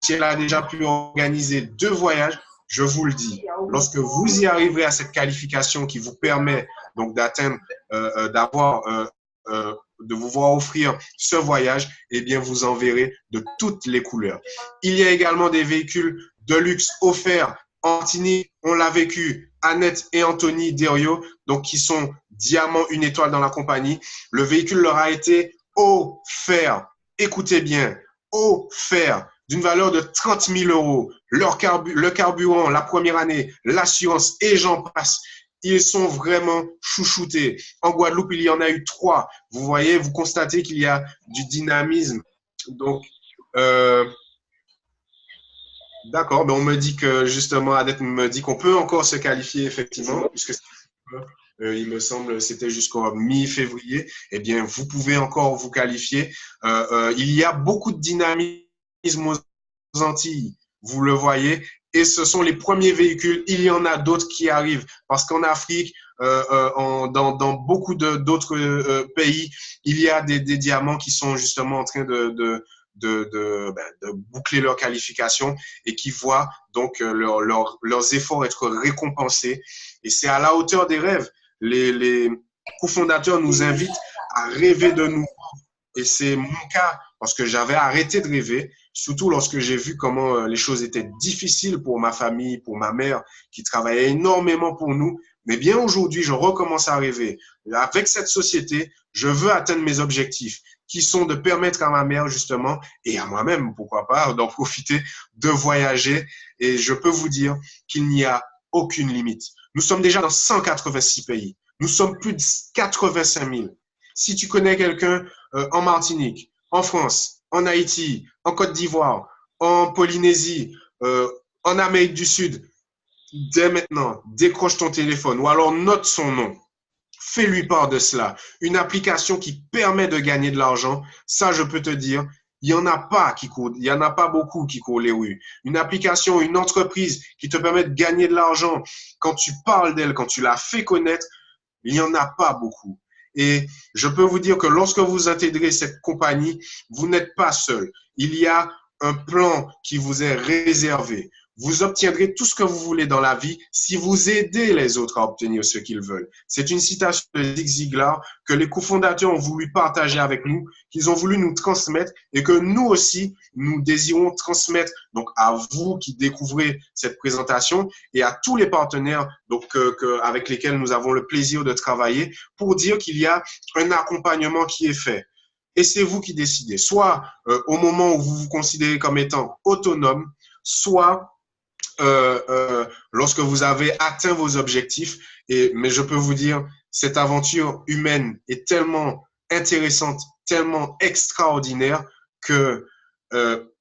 si elle a déjà pu organiser 2 voyages, je vous le dis, lorsque vous y arriverez à cette qualification qui vous permet donc d'atteindre, de vous voir offrir ce voyage, eh bien, vous en verrez de toutes les couleurs. Il y a également des véhicules de luxe offerts. Antini, on l'a vécu, Annette et Anthony Derio, donc qui sont diamant 1 étoile dans la compagnie. Le véhicule leur a été offert. Écoutez bien, offert d'une valeur de 30 000 euros. Le carburant, la première année, l'assurance et j'en passe. Ils sont vraiment chouchoutés. En Guadeloupe, il y en a eu 3. Vous voyez, vous constatez qu'il y a du dynamisme. Donc, d'accord, mais on me dit que justement, Adette me dit qu'on peut encore se qualifier effectivement, puisque il me semble c'était jusqu'au mi-février. Eh bien, vous pouvez encore vous qualifier. Il y a beaucoup de dynamisme aux Antilles, vous le voyez, et ce sont les premiers véhicules. Il y en a d'autres qui arrivent parce qu'en Afrique, dans beaucoup d'autres pays, il y a des diamants qui sont justement en train de boucler leur qualification et qui voient donc leurs efforts être récompensés. Et c'est à la hauteur des rêves. Les cofondateurs nous invitent à rêver de nous. Et c'est mon cas parce que j'avais arrêté de rêver, surtout lorsque j'ai vu comment les choses étaient difficiles pour ma famille, pour ma mère qui travaillait énormément pour nous. Mais bien aujourd'hui, je recommence à rêver. Avec cette société, je veux atteindre mes objectifs qui sont de permettre à ma mère justement et à moi-même, pourquoi pas, d'en profiter, de voyager. Et je peux vous dire qu'il n'y a aucune limite. Nous sommes déjà dans 186 pays. Nous sommes plus de 85 000. Si tu connais quelqu'un en Martinique, en France, en Haïti, en Côte d'Ivoire, en Polynésie, en Amérique du Sud, dès maintenant, décroche ton téléphone ou alors note son nom. Fais-lui part de cela. Une application qui permet de gagner de l'argent, ça, je peux te dire, il n'y en a pas qui courent, il y en a pas beaucoup qui courent les rues. Une application, une entreprise qui te permet de gagner de l'argent, quand tu parles d'elle, quand tu la fais connaître, il n'y en a pas beaucoup. Et je peux vous dire que lorsque vous intégrez cette compagnie, vous n'êtes pas seul. Il y a un plan qui vous est réservé. Vous obtiendrez tout ce que vous voulez dans la vie si vous aidez les autres à obtenir ce qu'ils veulent. C'est une citation de Zig Ziglar que les cofondateurs ont voulu partager avec nous, qu'ils ont voulu nous transmettre et que nous aussi, nous désirons transmettre donc à vous qui découvrez cette présentation et à tous les partenaires donc, avec lesquels nous avons le plaisir de travailler pour dire qu'il y a un accompagnement qui est fait. Et c'est vous qui décidez, soit au moment où vous vous considérez comme étant autonome, soit lorsque vous avez atteint vos objectifs. Mais je peux vous dire, cette aventure humaine est tellement intéressante, tellement extraordinaire que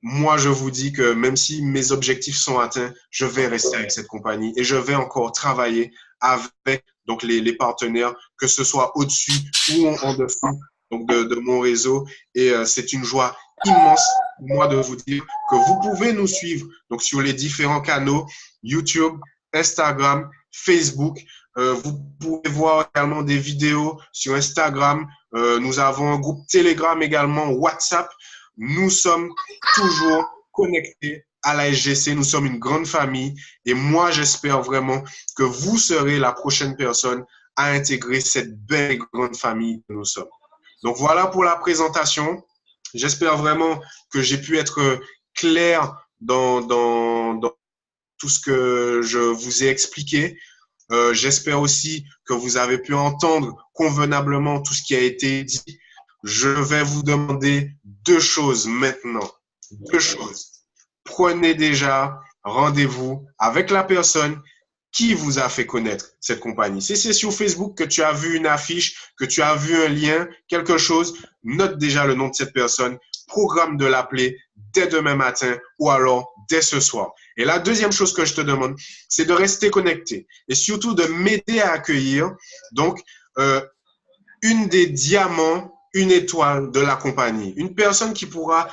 moi, je vous dis que même si mes objectifs sont atteints, je vais rester avec cette compagnie et je vais encore travailler avec donc les partenaires, que ce soit au-dessus ou en dessous donc de mon réseau. Et c'est une joie immense pour moi de vous dire que vous pouvez nous suivre donc sur les différents canaux YouTube, Instagram, Facebook. Vous pouvez voir également des vidéos sur Instagram. Nous avons un groupe Telegram également, WhatsApp. Nous sommes toujours connectés à la SGC. Nous sommes une grande famille et moi, j'espère vraiment que vous serez la prochaine personne à intégrer cette belle et grande famille que nous sommes. Donc voilà pour la présentation. J'espère vraiment que j'ai pu être clair dans tout ce que je vous ai expliqué. J'espère aussi que vous avez pu entendre convenablement tout ce qui a été dit. Je vais vous demander deux choses maintenant. Deux choses. Prenez déjà rendez-vous avec la personne qui vous a fait connaître cette compagnie. Si c'est sur Facebook que tu as vu une affiche, que tu as vu un lien, quelque chose, note déjà le nom de cette personne, programme de l'appeler dès demain matin ou alors dès ce soir. Et la deuxième chose que je te demande, c'est de rester connecté et surtout de m'aider à accueillir donc une des diamants, une étoile de la compagnie, une personne qui pourra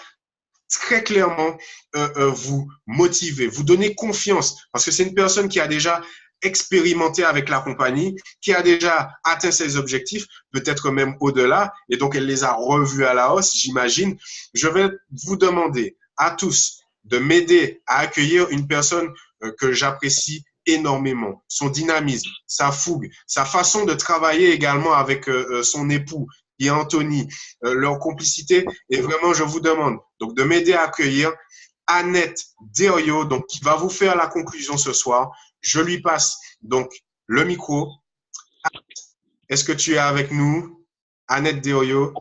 très clairement vous motiver, vous donner confiance, parce que c'est une personne qui a déjà expérimenté avec la compagnie, qui a déjà atteint ses objectifs, peut-être même au-delà, et donc elle les a revus à la hausse, j'imagine. Je vais vous demander à tous de m'aider à accueillir une personne que j'apprécie énormément. Son dynamisme, sa fougue, sa façon de travailler également avec son époux, et Anthony, leur complicité. Et vraiment, je vous demande donc de m'aider à accueillir Annette Deoyo, donc qui va vous faire la conclusion ce soir. Je lui passe donc le micro. Est-ce que tu es avec nous, Annette Deoyo?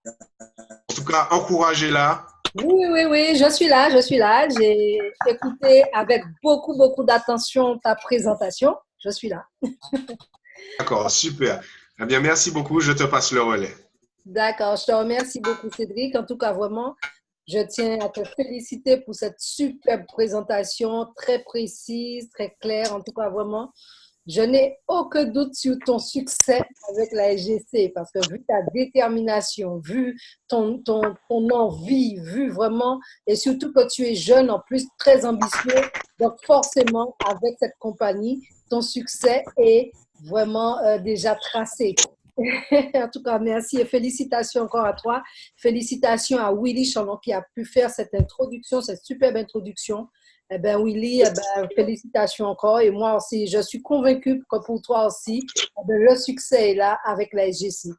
En tout cas, encouragez-la. Oui, je suis là, je suis là. J'ai écouté avec beaucoup d'attention ta présentation. Je suis là. D'accord, super. Eh bien, merci beaucoup. Je te passe le relais. D'accord, je te remercie beaucoup, Cédric. En tout cas, vraiment, je tiens à te féliciter pour cette superbe présentation, très précise, très claire. En tout cas, vraiment, je n'ai aucun doute sur ton succès avec la SGC parce que vu ta détermination, vu ton envie, vu vraiment, et surtout que tu es jeune, en plus très ambitieux, donc forcément, avec cette compagnie, ton succès est vraiment déjà tracé. En tout cas, merci et félicitations encore à toi. Félicitations à Willy Chandon qui a pu faire cette introduction, cette superbe introduction. Eh bien, Willy, félicitations encore. Et moi aussi, je suis convaincue que pour toi aussi, le succès est là avec la SGC.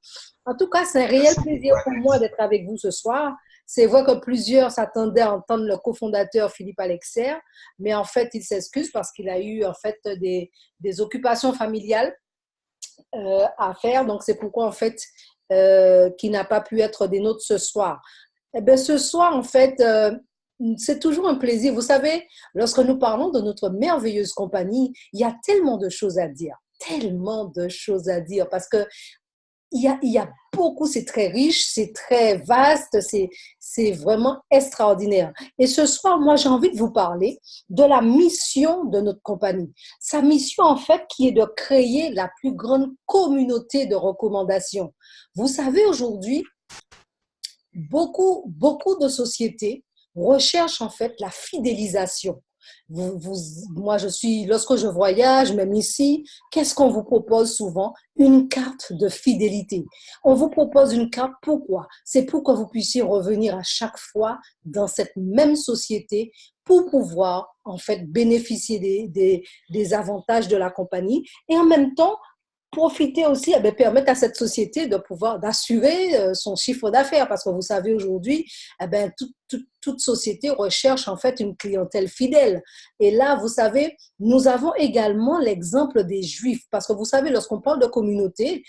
En tout cas, c'est un réel plaisir pour moi d'être avec vous ce soir. C'est vrai que plusieurs s'attendaient à entendre le cofondateur Philippe Alexer, mais en fait, il s'excuse parce qu'il a eu en fait des occupations familiales à faire. Donc, c'est pourquoi, en fait, qui n'a pas pu être des nôtres ce soir. Eh bien, ce soir, en fait, c'est toujours un plaisir. Vous savez, lorsque nous parlons de notre merveilleuse compagnie, il y a tellement de choses à dire. Tellement de choses à dire parce que il y a beaucoup, c'est très riche, c'est très vaste, c'est vraiment extraordinaire. Et ce soir, moi, j'ai envie de vous parler de la mission de notre compagnie. Sa mission, en fait, qui est de créer la plus grande communauté de recommandations. Vous savez, aujourd'hui, beaucoup de sociétés recherchent, en fait, la fidélisation. Moi, lorsque je voyage, même ici, qu'est-ce qu'on vous propose souvent? Une carte de fidélité. On vous propose une carte, pourquoi? C'est pour que vous puissiez revenir à chaque fois dans cette même société pour pouvoir, en fait, bénéficier des avantages de la compagnie et en même temps, profiter aussi, permettre à cette société de pouvoir d'assurer son chiffre d'affaires parce que vous savez aujourd'hui, toute société recherche en fait une clientèle fidèle. Et là, vous savez, nous avons également l'exemple des Juifs parce que vous savez, lorsqu'on parle de communauté,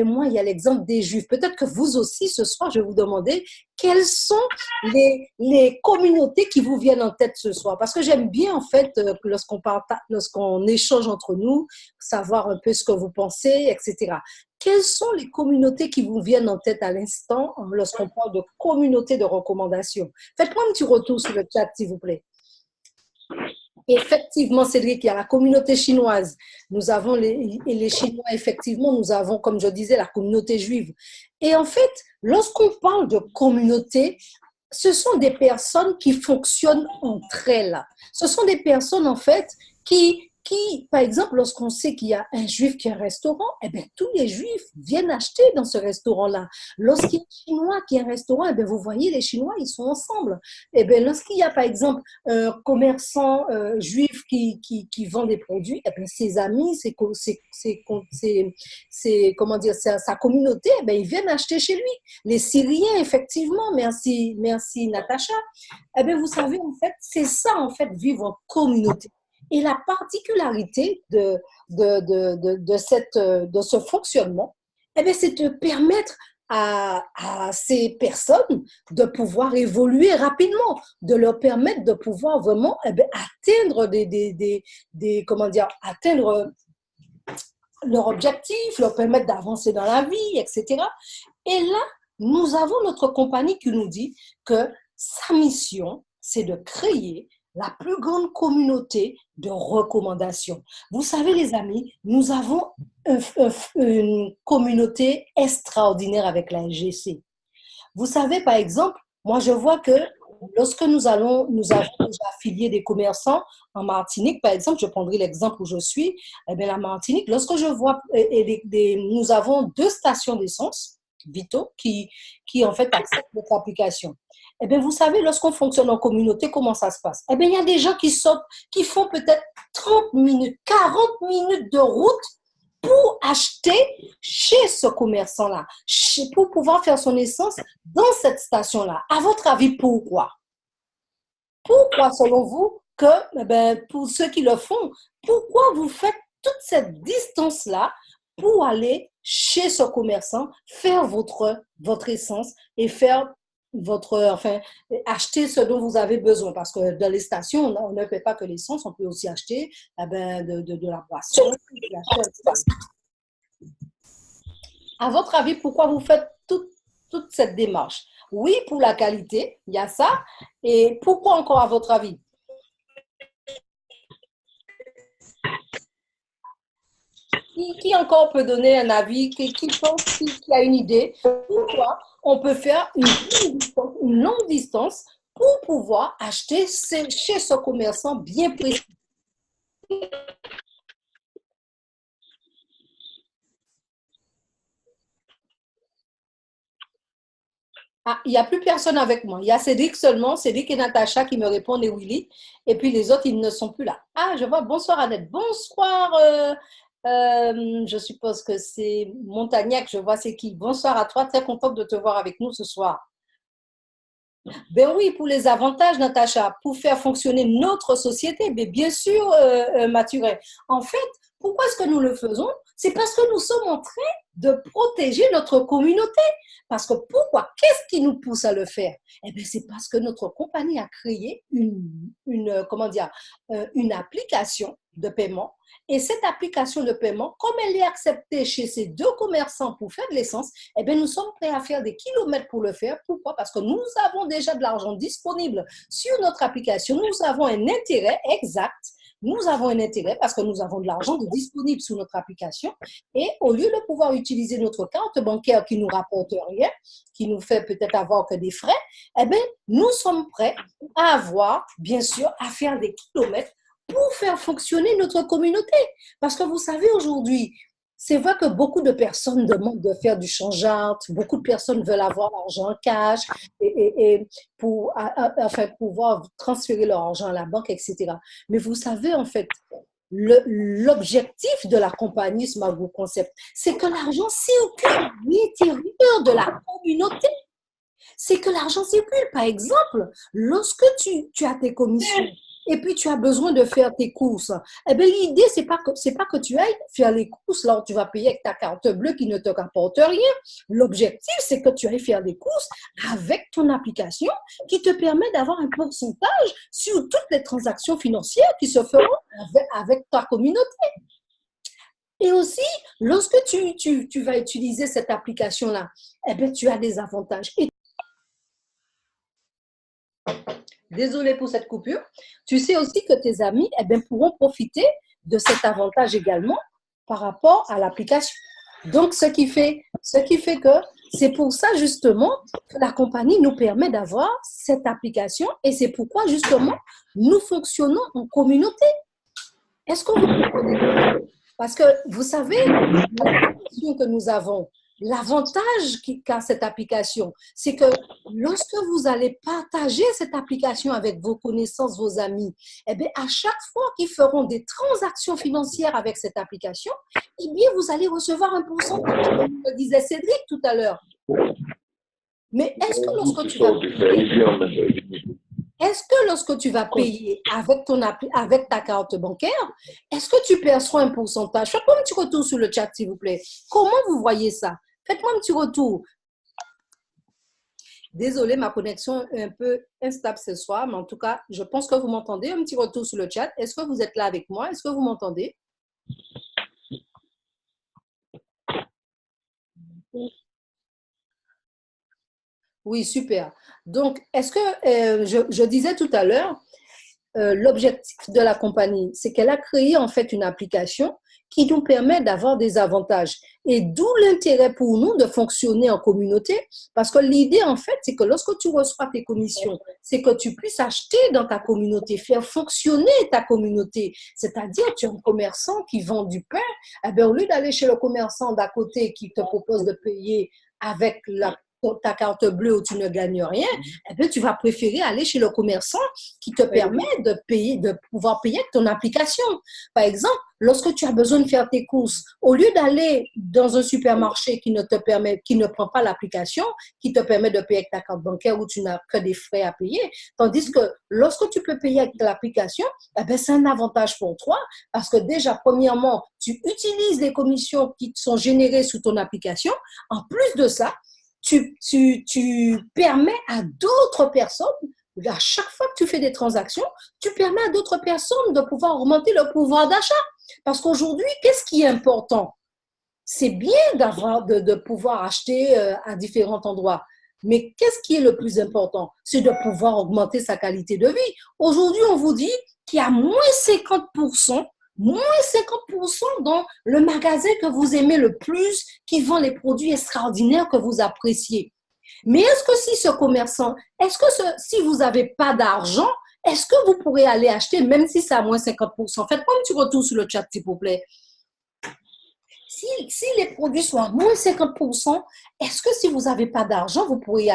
moi, il y a l'exemple des Juifs. Peut-être que vous aussi, ce soir, je vais vous demander quelles sont les communautés qui vous viennent en tête ce soir. Parce que j'aime bien, en fait, lorsqu'on échange entre nous, savoir un peu ce que vous pensez, etc. Quelles sont les communautés qui vous viennent en tête à l'instant lorsqu'on parle de communauté de recommandation? Faites-moi un petit retour sur le chat, s'il vous plaît. Effectivement, Cédric, il y a la communauté chinoise. Nous avons les Chinois, effectivement, nous avons, comme je disais, la communauté juive. Et en fait, lorsqu'on parle de communauté, ce sont des personnes qui fonctionnent entre elles. Ce sont des personnes, en fait, qui qui, par exemple, lorsqu'on sait qu'il y a un juif qui a un restaurant, eh bien, tous les juifs viennent acheter dans ce restaurant-là. Lorsqu'il y a un chinois qui a un restaurant, eh bien, vous voyez, les Chinois, ils sont ensemble. Eh bien, lorsqu'il y a, par exemple, un commerçant juif qui vend des produits, eh bien, ses amis, comment dire, sa communauté, eh bien, ils viennent acheter chez lui. Les Syriens, effectivement, merci Natacha. Eh bien, vous savez, en fait, c'est ça, en fait, vivre en communauté. Et la particularité de ce fonctionnement, eh bien, c'est de permettre à ces personnes de pouvoir évoluer rapidement, de leur permettre de pouvoir vraiment atteindre comment dire, atteindre leur objectif, leur permettre d'avancer dans la vie, etc. Et là, nous avons notre compagnie qui nous dit que sa mission, c'est de créer la plus grande communauté de recommandations. Vous savez, les amis, nous avons une communauté extraordinaire avec la LGC. Vous savez, par exemple, moi, je vois que lorsque nous avons déjà affilié des commerçants en Martinique, par exemple, je prendrai l'exemple où je suis, eh bien, la Martinique, lorsque je vois, nous avons 2 stations d'essence, Vito, qui en fait acceptent notre application. Eh bien, vous savez, lorsqu'on fonctionne en communauté, comment ça se passe? Eh bien, il y a des gens qui sortent, qui font peut-être 30 minutes, 40 minutes de route pour acheter chez ce commerçant-là, pour pouvoir faire son essence dans cette station-là. À votre avis, pourquoi? Pourquoi, selon vous, pour ceux qui le font, pourquoi vous faites toute cette distance-là pour aller chez ce commerçant, faire votre essence et faire acheter ce dont vous avez besoin. Parce que dans les stations, on ne fait pas que l'essence, on peut aussi acheter de la boisson. À votre avis, pourquoi vous faites toute cette démarche? Oui, pour la qualité, il y a ça. Et pourquoi encore, à votre avis? Qui encore peut donner un avis? Qui pense, qui a une idée? Pourquoi on peut faire une longue distance pour pouvoir acheter chez ce commerçant bien précis? Ah, il n'y a plus personne avec moi. Il y a Cédric seulement, Cédric et Natacha qui me répondent et Willy. Et puis les autres, ils ne sont plus là. Ah, je vois. Bonsoir Annette. Bonsoir. Je suppose que c'est Montagnac. Je vois c'est qui. Bonsoir à toi. Très contente de te voir avec nous ce soir. Ben oui, pour les avantages, Natacha, pour faire fonctionner notre société, mais bien sûr, Mathurin. En fait, pourquoi est-ce que nous le faisons? C'est parce que nous sommes en train de protéger notre communauté. Parce que pourquoi? Qu'est-ce qui nous pousse à le faire? Eh bien, c'est parce que notre compagnie a créé comment dire, une application de paiement. Et cette application de paiement, comme elle est acceptée chez ces 2 commerçants pour faire de l'essence, eh bien, nous sommes prêts à faire des kilomètres pour le faire. Pourquoi? Parce que nous avons déjà de l'argent disponible sur notre application. Nous avons un intérêt exact. Nous avons un intérêt parce que nous avons de l'argent disponible sur notre application et au lieu de pouvoir utiliser notre carte bancaire qui ne nous rapporte rien, qui nous fait peut-être avoir que des frais, eh bien, nous sommes prêts à avoir, bien sûr, à faire des kilomètres pour faire fonctionner notre communauté. Parce que vous savez, aujourd'hui, c'est vrai que beaucoup de personnes demandent de faire du changeant, beaucoup de personnes veulent avoir l'argent en cash et pour pouvoir transférer leur argent à la banque, etc. Mais vous savez, en fait, l'objectif de la compagnie Smart Group Concept, c'est que l'argent circule à l'intérieur de la communauté. C'est que l'argent circule. Par exemple, lorsque tu as tes commissions, et puis tu as besoin de faire tes courses. Eh bien, l'idée, c'est pas que tu ailles faire les courses là où tu vas payer avec ta carte bleue qui ne te rapporte rien. L'objectif, c'est que tu ailles faire des courses avec ton application qui te permet d'avoir un pourcentage sur toutes les transactions financières qui se feront avec ta communauté. Et aussi, lorsque tu vas utiliser cette application-là, eh bien, tu as des avantages. Désolée pour cette coupure. Tu sais aussi que tes amis pourront profiter de cet avantage également par rapport à l'application. Donc, ce qui fait que c'est pour ça justement que la compagnie nous permet d'avoir cette application et c'est pourquoi justement nous fonctionnons en communauté. Est-ce que vous comprenez? Parce que vous savez, l'application que nous avons, l'avantage qu'a cette application, c'est que lorsque vous allez partager cette application avec vos connaissances, vos amis, eh bien, à chaque fois qu'ils feront des transactions financières avec cette application, eh bien, vous allez recevoir un pourcentage, comme le disait Cédric tout à l'heure. Mais est-ce que lorsque tu vas est-ce que lorsque tu vas payer avec, avec ta carte bancaire, est-ce que tu perçois un pourcentage? Faites-moi un petit retour sur le chat, s'il vous plaît. Comment vous voyez ça? Faites-moi un petit retour. Désolée, ma connexion est un peu instable ce soir, mais en tout cas, je pense que vous m'entendez. Un petit retour sur le chat. Est-ce que vous êtes là avec moi? Est-ce que vous m'entendez? Oui, super. Donc, est-ce que je disais tout à l'heure, l'objectif de la compagnie, c'est qu'elle a créé en fait une application qui nous permet d'avoir des avantages. Et d'où l'intérêt pour nous de fonctionner en communauté, parce que l'idée en fait, c'est que lorsque tu reçois tes commissions, c'est que tu puisses acheter dans ta communauté, faire fonctionner ta communauté. C'est-à-dire, tu es un commerçant qui vend du pain, eh bien, au lieu d'aller chez le commerçant d'à côté qui te propose de payer avec ta carte bleue où tu ne gagnes rien, eh bien, tu vas préférer aller chez le commerçant qui te permet de payer, de pouvoir payer avec ton application. Par exemple, lorsque tu as besoin de faire tes courses, au lieu d'aller dans un supermarché qui ne te permet, qui ne prend pas l'application, qui te permet de payer avec ta carte bancaire où tu n'as que des frais à payer, tandis que lorsque tu peux payer avec l'application, eh ben, c'est un avantage pour toi parce que déjà, premièrement, tu utilises les commissions qui sont générées sous ton application. En plus de ça, tu permets à d'autres personnes, à chaque fois que tu fais des transactions, tu permets à d'autres personnes de pouvoir augmenter leur pouvoir d'achat. Parce qu'aujourd'hui, qu'est-ce qui est important? C'est bien de pouvoir acheter à différents endroits. Mais qu'est-ce qui est le plus important? C'est de pouvoir augmenter sa qualité de vie. Aujourd'hui, on vous dit qu'il y a moins 50% dans le magasin que vous aimez le plus, qui vend les produits extraordinaires que vous appréciez. Mais est-ce que si ce commerçant, est-ce que si vous n'avez pas d'argent, est-ce que vous pourrez aller acheter, même si c'est à moins 50%? Faites-moi un petit retour sur le chat, s'il vous plaît. Si les produits sont à moins 50%, est-ce que si vous n'avez pas d'argent, vous pourrez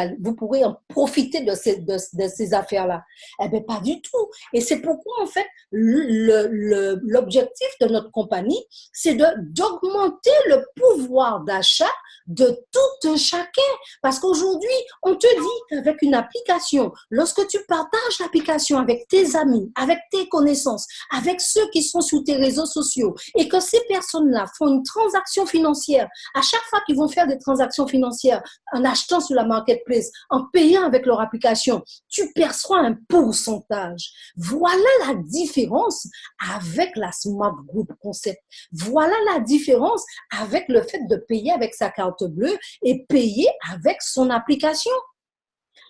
en profiter de ces affaires-là? Eh bien, pas du tout. Et c'est pourquoi, en fait, l'objectif de notre compagnie, c'est d'augmenter le pouvoir d'achat de tout un chacun. Parce qu'aujourd'hui, on te dit qu'avec une application, lorsque tu partages l'application avec tes amis, avec tes connaissances, avec ceux qui sont sur tes réseaux sociaux, et que ces personnes-là font une transaction financière, à chaque fois qu'ils vont faire des transactions financières, en achetant sur la marketplace, en payant avec leur application, tu perçois un pourcentage. Voilà la différence avec la Smart Group Concept. Voilà la différence avec le fait de payer avec sa carte bleue et payer avec son application.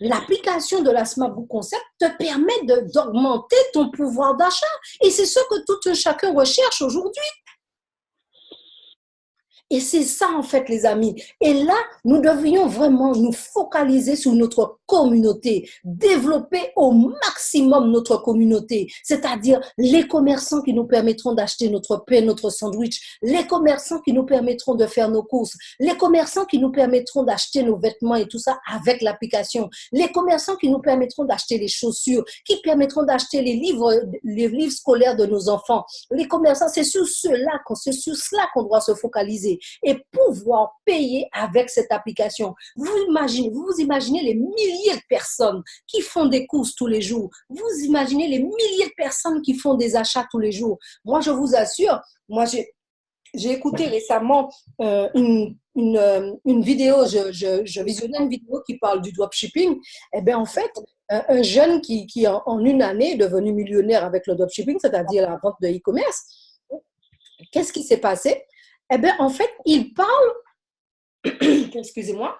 L'application de la Smart Group Concept te permet d'augmenter ton pouvoir d'achat. Et c'est ce que tout un chacun recherche aujourd'hui. Et c'est ça, en fait, les amis. Et là, nous devrions vraiment nous focaliser sur notre communauté, développer au maximum notre communauté, c'est-à-dire les commerçants qui nous permettront d'acheter notre pain, notre sandwich, les commerçants qui nous permettront de faire nos courses, les commerçants qui nous permettront d'acheter nos vêtements et tout ça avec l'application, les commerçants qui nous permettront d'acheter les chaussures, qui permettront d'acheter les livres scolaires de nos enfants. Les commerçants, c'est sur cela qu'on doit se focaliser et pouvoir payer avec cette application. Vous imaginez les milliers de personnes qui font des courses tous les jours. Vous imaginez les milliers de personnes qui font des achats tous les jours. Moi, je vous assure, j'ai écouté récemment une vidéo, je visionnais une vidéo qui parle du dropshipping. Eh bien, en fait, un jeune qui en une année est devenu millionnaire avec le dropshipping, c'est-à-dire la vente de e-commerce, qu'est-ce qui s'est passé? Eh bien, en fait, il parle, excusez-moi,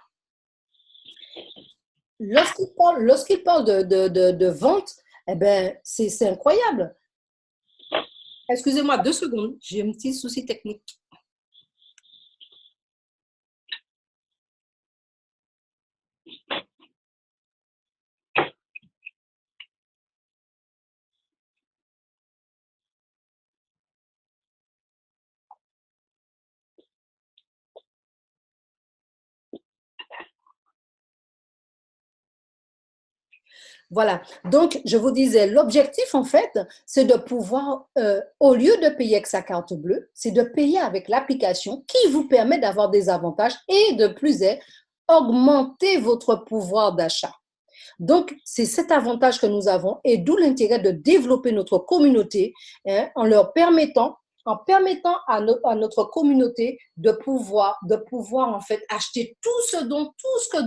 lorsqu'il parle de vente, eh bien, c'est incroyable. Excusez-moi 2 secondes, j'ai un petit souci technique. Voilà. Donc, je vous disais, l'objectif, en fait, c'est de pouvoir, au lieu de payer avec sa carte bleue, c'est de payer avec l'application qui vous permet d'avoir des avantages et de plus est, augmenter votre pouvoir d'achat. Donc, c'est cet avantage que nous avons et d'où l'intérêt de développer notre communauté hein, en permettant à notre communauté de pouvoir en fait acheter tout ce dont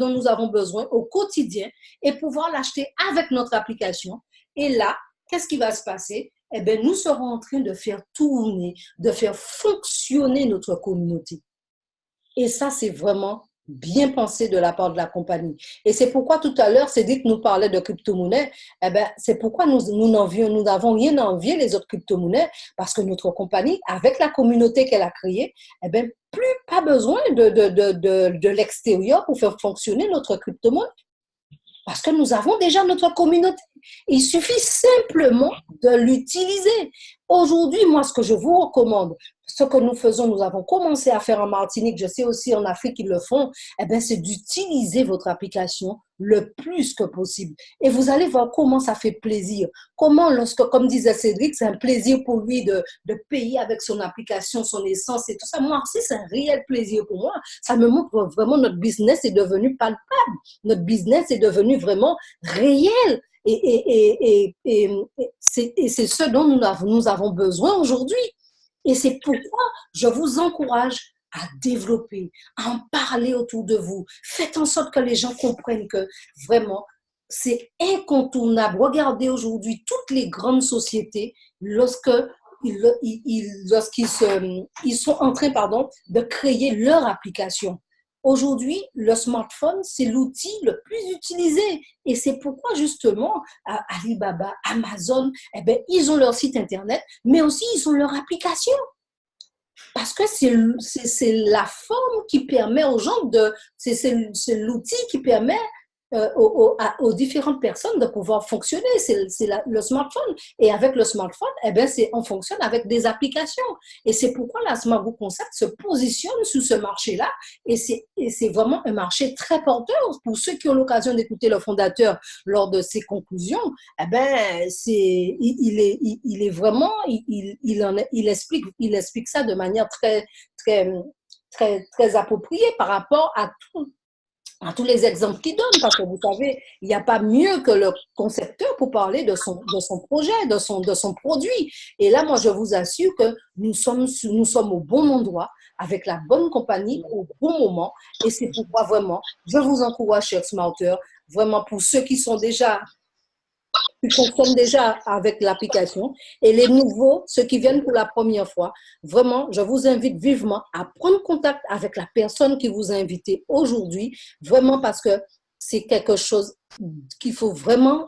nous avons besoin au quotidien et pouvoir l'acheter avec notre application. Et là, qu'est-ce qui va se passer? Eh bien, nous serons en train de faire tourner, de faire fonctionner notre communauté. Et ça, c'est vraiment bien pensé de la part de la compagnie. Et c'est pourquoi tout à l'heure, Cédric nous parlait de crypto-monnaies. Eh ben, c'est pourquoi nous n'avons rien à envier les autres crypto-monnaies parce que notre compagnie, avec la communauté qu'elle a créée, eh ben, plus pas besoin de l'extérieur pour faire fonctionner notre crypto-monnaie. Parce que nous avons déjà notre communauté. Il suffit simplement de l'utiliser. Aujourd'hui, moi, ce que je vous recommande, ce que nous faisons, nous avons commencé à faire en Martinique, je sais aussi en Afrique qu'ils le font, eh bien, c'est d'utiliser votre application le plus que possible. Et vous allez voir comment ça fait plaisir. Comment, comme disait Cédric, c'est un plaisir pour lui de payer avec son application, son essence et tout ça. Moi aussi, c'est un réel plaisir pour moi. Ça me montre vraiment notre business est devenu palpable. Notre business est devenu vraiment réel. C'est ce dont nous avons besoin aujourd'hui. Et c'est pourquoi je vous encourage à développer, à en parler autour de vous. Faites en sorte que les gens comprennent que vraiment, c'est incontournable. Regardez aujourd'hui toutes les grandes sociétés, ils sont en train de créer leur application. Aujourd'hui, le smartphone, c'est l'outil le plus utilisé. Et c'est pourquoi, justement, Alibaba, Amazon, eh bien, ils ont leur site Internet, mais aussi ils ont leur application. Parce que c'est la forme qui permet aux gens c'est l'outil qui permet aux différentes personnes de pouvoir fonctionner. C'est le smartphone. Et avec le smartphone, eh bien, on fonctionne avec des applications. Et c'est pourquoi la Smart Group Concept se positionne sur ce marché-là. Et c'est vraiment un marché très porteur. Pour ceux qui ont l'occasion d'écouter le fondateur lors de ses conclusions, eh ben, il est vraiment, il explique ça de manière très, très, très, très appropriée par rapport à tous les exemples qu'il donne, parce que vous savez, il n'y a pas mieux que le concepteur pour parler de son projet, de son produit. Et là, moi, je vous assure que nous sommes au bon endroit, avec la bonne compagnie, au bon moment. Et c'est pourquoi vraiment, je vous encourage, chers smarters, vraiment pour ceux qui fonctionnent déjà avec l'application. Et les nouveaux, ceux qui viennent pour la première fois, vraiment, je vous invite vivement à prendre contact avec la personne qui vous a invité aujourd'hui, vraiment parce que c'est quelque chose il faut vraiment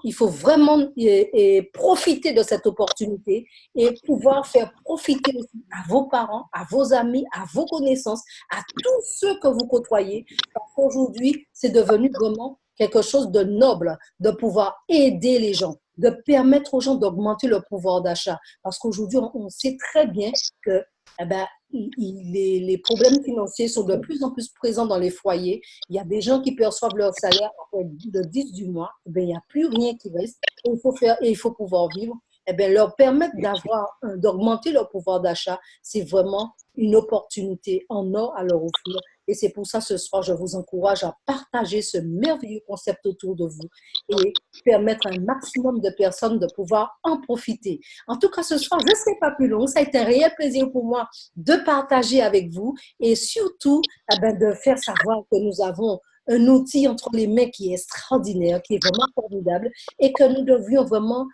profiter de cette opportunité et pouvoir faire profiter aussi à vos parents, à vos amis, à vos connaissances, à tous ceux que vous côtoyez. Parce qu'aujourd'hui, c'est devenu vraiment quelque chose de noble de pouvoir aider les gens, de permettre aux gens d'augmenter leur pouvoir d'achat. Parce qu'aujourd'hui, on sait très bien que eh ben, les problèmes financiers sont de plus en plus présents dans les foyers. Il y a des gens qui perçoivent leur salaire après le 10 du mois. Eh bien, il n'y a plus rien qui reste. Et il faut pouvoir vivre. Eh bien, leur permettre d'augmenter leur pouvoir d'achat, c'est vraiment une opportunité en or à leur offrir. Et c'est pour ça, ce soir, je vous encourage à partager ce merveilleux concept autour de vous et permettre à un maximum de personnes de pouvoir en profiter. En tout cas, ce soir, je ne serai pas plus long. Ça a été un réel plaisir pour moi de partager avec vous et surtout de faire savoir que nous avons un outil entre les mains qui est extraordinaire, qui est vraiment formidable et que nous devrions vraiment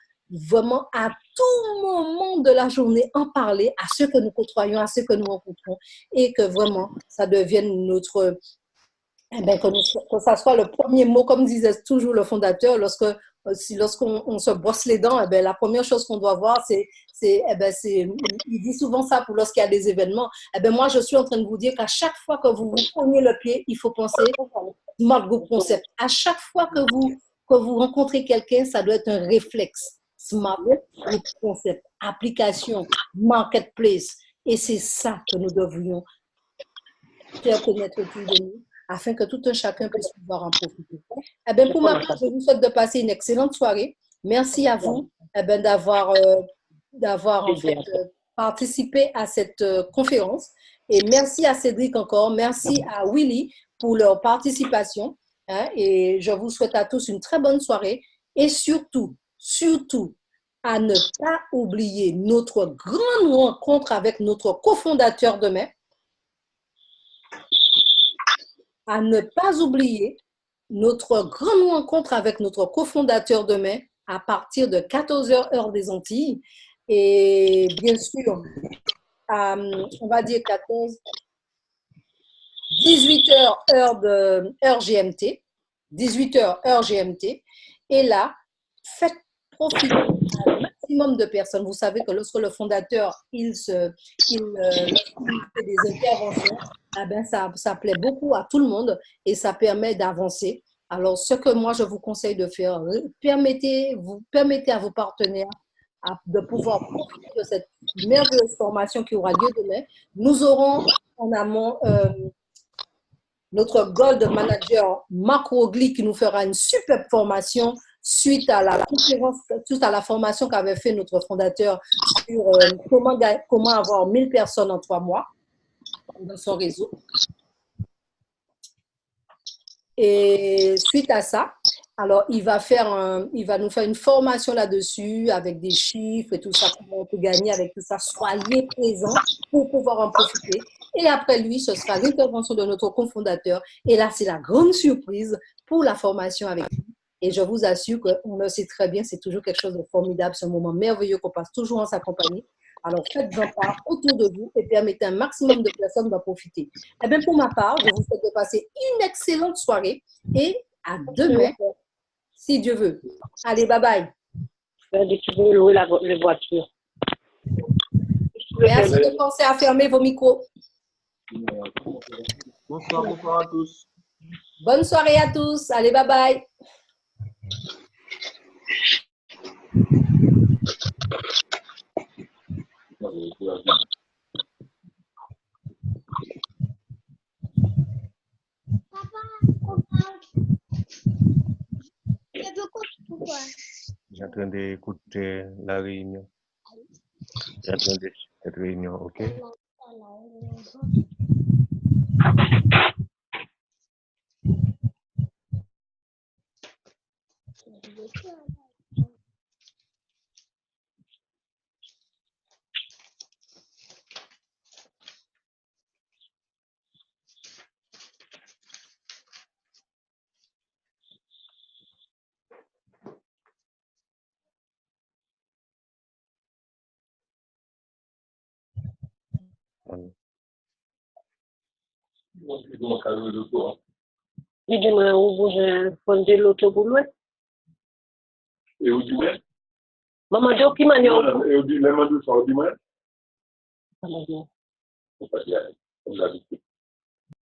à tout moment de la journée en parler à ceux que nous côtoyons, à ceux que nous rencontrons et que vraiment ça devienne que ça soit le premier mot, comme disait toujours le fondateur, lorsqu'on se brosse les dents, la première chose qu'on doit voir, il dit souvent ça pour lorsqu'il y a des événements. Moi, je suis en train de vous dire qu'à chaque fois que vous vous prenez le pied, il faut penser Smart Group Concept. À chaque fois que vous rencontrez quelqu'un, ça doit être un réflexe. Smart Group Concept, application, marketplace. Et c'est ça que nous devrions faire connaître autour de nous afin que tout un chacun puisse pouvoir en profiter. Eh bien, pour ma part, je vous souhaite de passer une excellente soirée. Merci à vous d'avoir en fait, participé à cette conférence. Et merci à Cédric encore, merci à Willy pour leur participation. Hein, et je vous souhaite à tous une très bonne soirée. Et surtout, à ne pas oublier notre grande rencontre avec notre cofondateur demain. À ne pas oublier notre grande rencontre avec notre cofondateur demain à partir de 14h heure des Antilles. Et bien sûr, on va dire 18h heure GMT. 18h heure GMT. Et là, faites profiter un maximum de personnes. Vous savez que lorsque le fondateur il fait des interventions, eh ben ça plaît beaucoup à tout le monde et ça permet d'avancer. Alors, ce que moi, je vous conseille de faire, permettez à vos partenaires de pouvoir profiter de cette merveilleuse formation qui aura lieu demain. Nous aurons en amont notre Gold Manager Marc Rogli qui nous fera une superbe formation suite à la conférence, suite à la formation qu'avait fait notre fondateur sur comment avoir 1000 personnes en 3 mois dans son réseau. Et suite à ça, alors il va nous faire une formation là-dessus avec des chiffres et tout ça, comment on peut gagner avec tout ça. Soyez présents pour pouvoir en profiter. Et après lui, ce sera l'intervention de notre cofondateur. Et là, c'est la grande surprise pour la formation avec lui. Et je vous assure qu'on le sait très bien, c'est toujours quelque chose de formidable, ce moment merveilleux qu'on passe toujours en sa compagnie. Alors, faites-en part autour de vous et permettez un maximum de personnes d'en profiter. Eh bien, pour ma part, je vous souhaite de passer une excellente soirée et à demain, si Dieu veut. Allez, bye bye. Je vais louer la voiture. Merci de penser à fermer vos micros. Bonsoir à tous. Bonne soirée à tous. Allez, bye bye. J'ai en train d'écouter la réunion. J'ai en train de cette réunion, ok? Il dit, moi, où j'ai fondé l'auto pour lui. Et où tu mets? Maman, j'ai aucune manière. Et où tu mets, maman, tu sors du moins? Maman, On va dire, comme d'habitude.